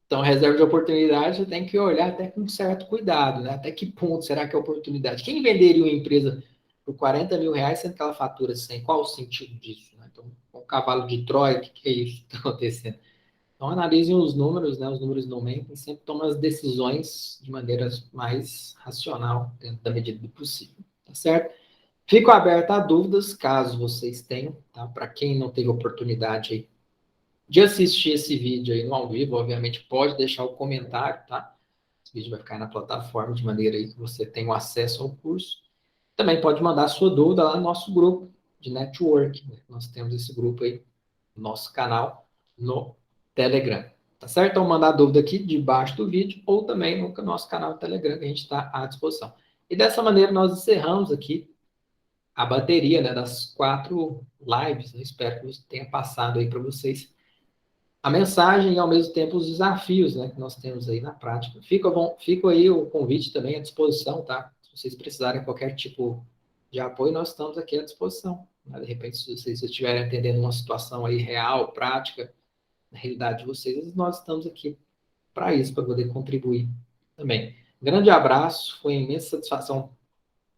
Então, a reserva de oportunidade você tem que olhar até com certo cuidado, né? Até que ponto será que é oportunidade? Quem venderia uma empresa por 40 mil reais sendo que ela fatura 100? Qual o sentido disso? Né? Então, um cavalo de Troia, o que é isso que está acontecendo? Então, analisem os números, né? Os números não mentem, sempre tomem as decisões de maneira mais racional, dentro da medida do possível, tá certo? Fico aberto a dúvidas, caso vocês tenham, tá? Para quem não teve oportunidade aí de assistir esse vídeo aí no ao vivo, obviamente pode deixar o comentário, tá? Esse vídeo vai ficar na plataforma de maneira aí que você tenha o acesso ao curso. Também pode mandar sua dúvida lá no nosso grupo de network, né? Nós temos esse grupo aí, no nosso canal no Telegram. Tá certo? Então, mandar dúvida aqui debaixo do vídeo ou também no nosso canal do Telegram, que a gente está à disposição. E dessa maneira, nós encerramos aqui a bateria, né, das 4 lives. Eu espero que você tenha passado aí para vocês a mensagem e, ao mesmo tempo, os desafios, né, que nós temos aí na prática. Fica aí o convite também à disposição, tá? Se vocês precisarem de qualquer tipo de apoio, nós estamos aqui à disposição. Né? De repente, se vocês estiverem atendendo uma situação aí real, prática, na realidade de vocês, nós estamos aqui para isso, para poder contribuir também. Grande abraço, foi uma imensa satisfação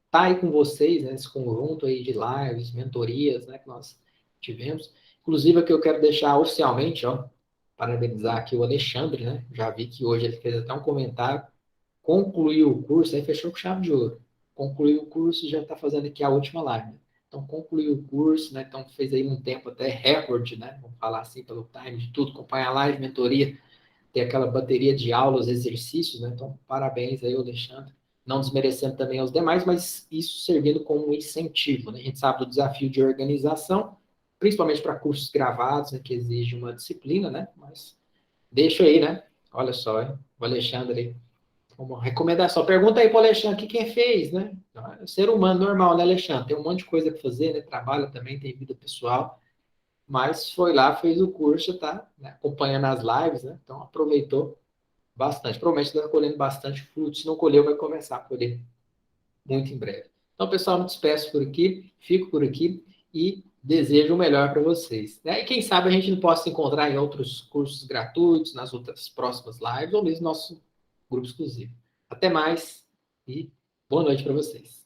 estar aí com vocês, né, esse conjunto aí de lives, mentorias, né, que nós tivemos. Inclusive, aqui eu quero deixar oficialmente, ó, parabenizar aqui o Alexandre, né, já vi que hoje ele fez até um comentário, concluiu o curso, aí fechou com chave de ouro. Concluiu o curso e já está fazendo aqui a última live. Né? Então, concluiu o curso, né, então fez aí um tempo até recorde, né, vamos falar assim, pelo time de tudo, acompanhar a live, mentoria, ter aquela bateria de aulas, exercícios, né? Então, parabéns aí, Alexandre. Não desmerecendo também aos demais, mas isso servindo como um incentivo, né? A gente sabe do desafio de organização, principalmente para cursos gravados, né, que exige uma disciplina, né? Mas deixa aí, né? Olha só, hein? O Alexandre aí, como recomendação. Pergunta aí para o Alexandre o que quem fez, né? É ser humano normal, né, Alexandre? Tem um monte de coisa para fazer, né? Trabalha também, tem vida pessoal mas foi lá, fez o curso, tá? Né, acompanhando as lives, né? Então aproveitou bastante. Provavelmente está colhendo bastante frutos. Se não colheu, vai começar a colher muito em breve. Então, pessoal, me despeço por aqui, fico por aqui e desejo o melhor para vocês. Né? E quem sabe a gente não possa se encontrar em outros cursos gratuitos, nas outras próximas lives, ou mesmo nosso grupo exclusivo. Até mais e boa noite para vocês.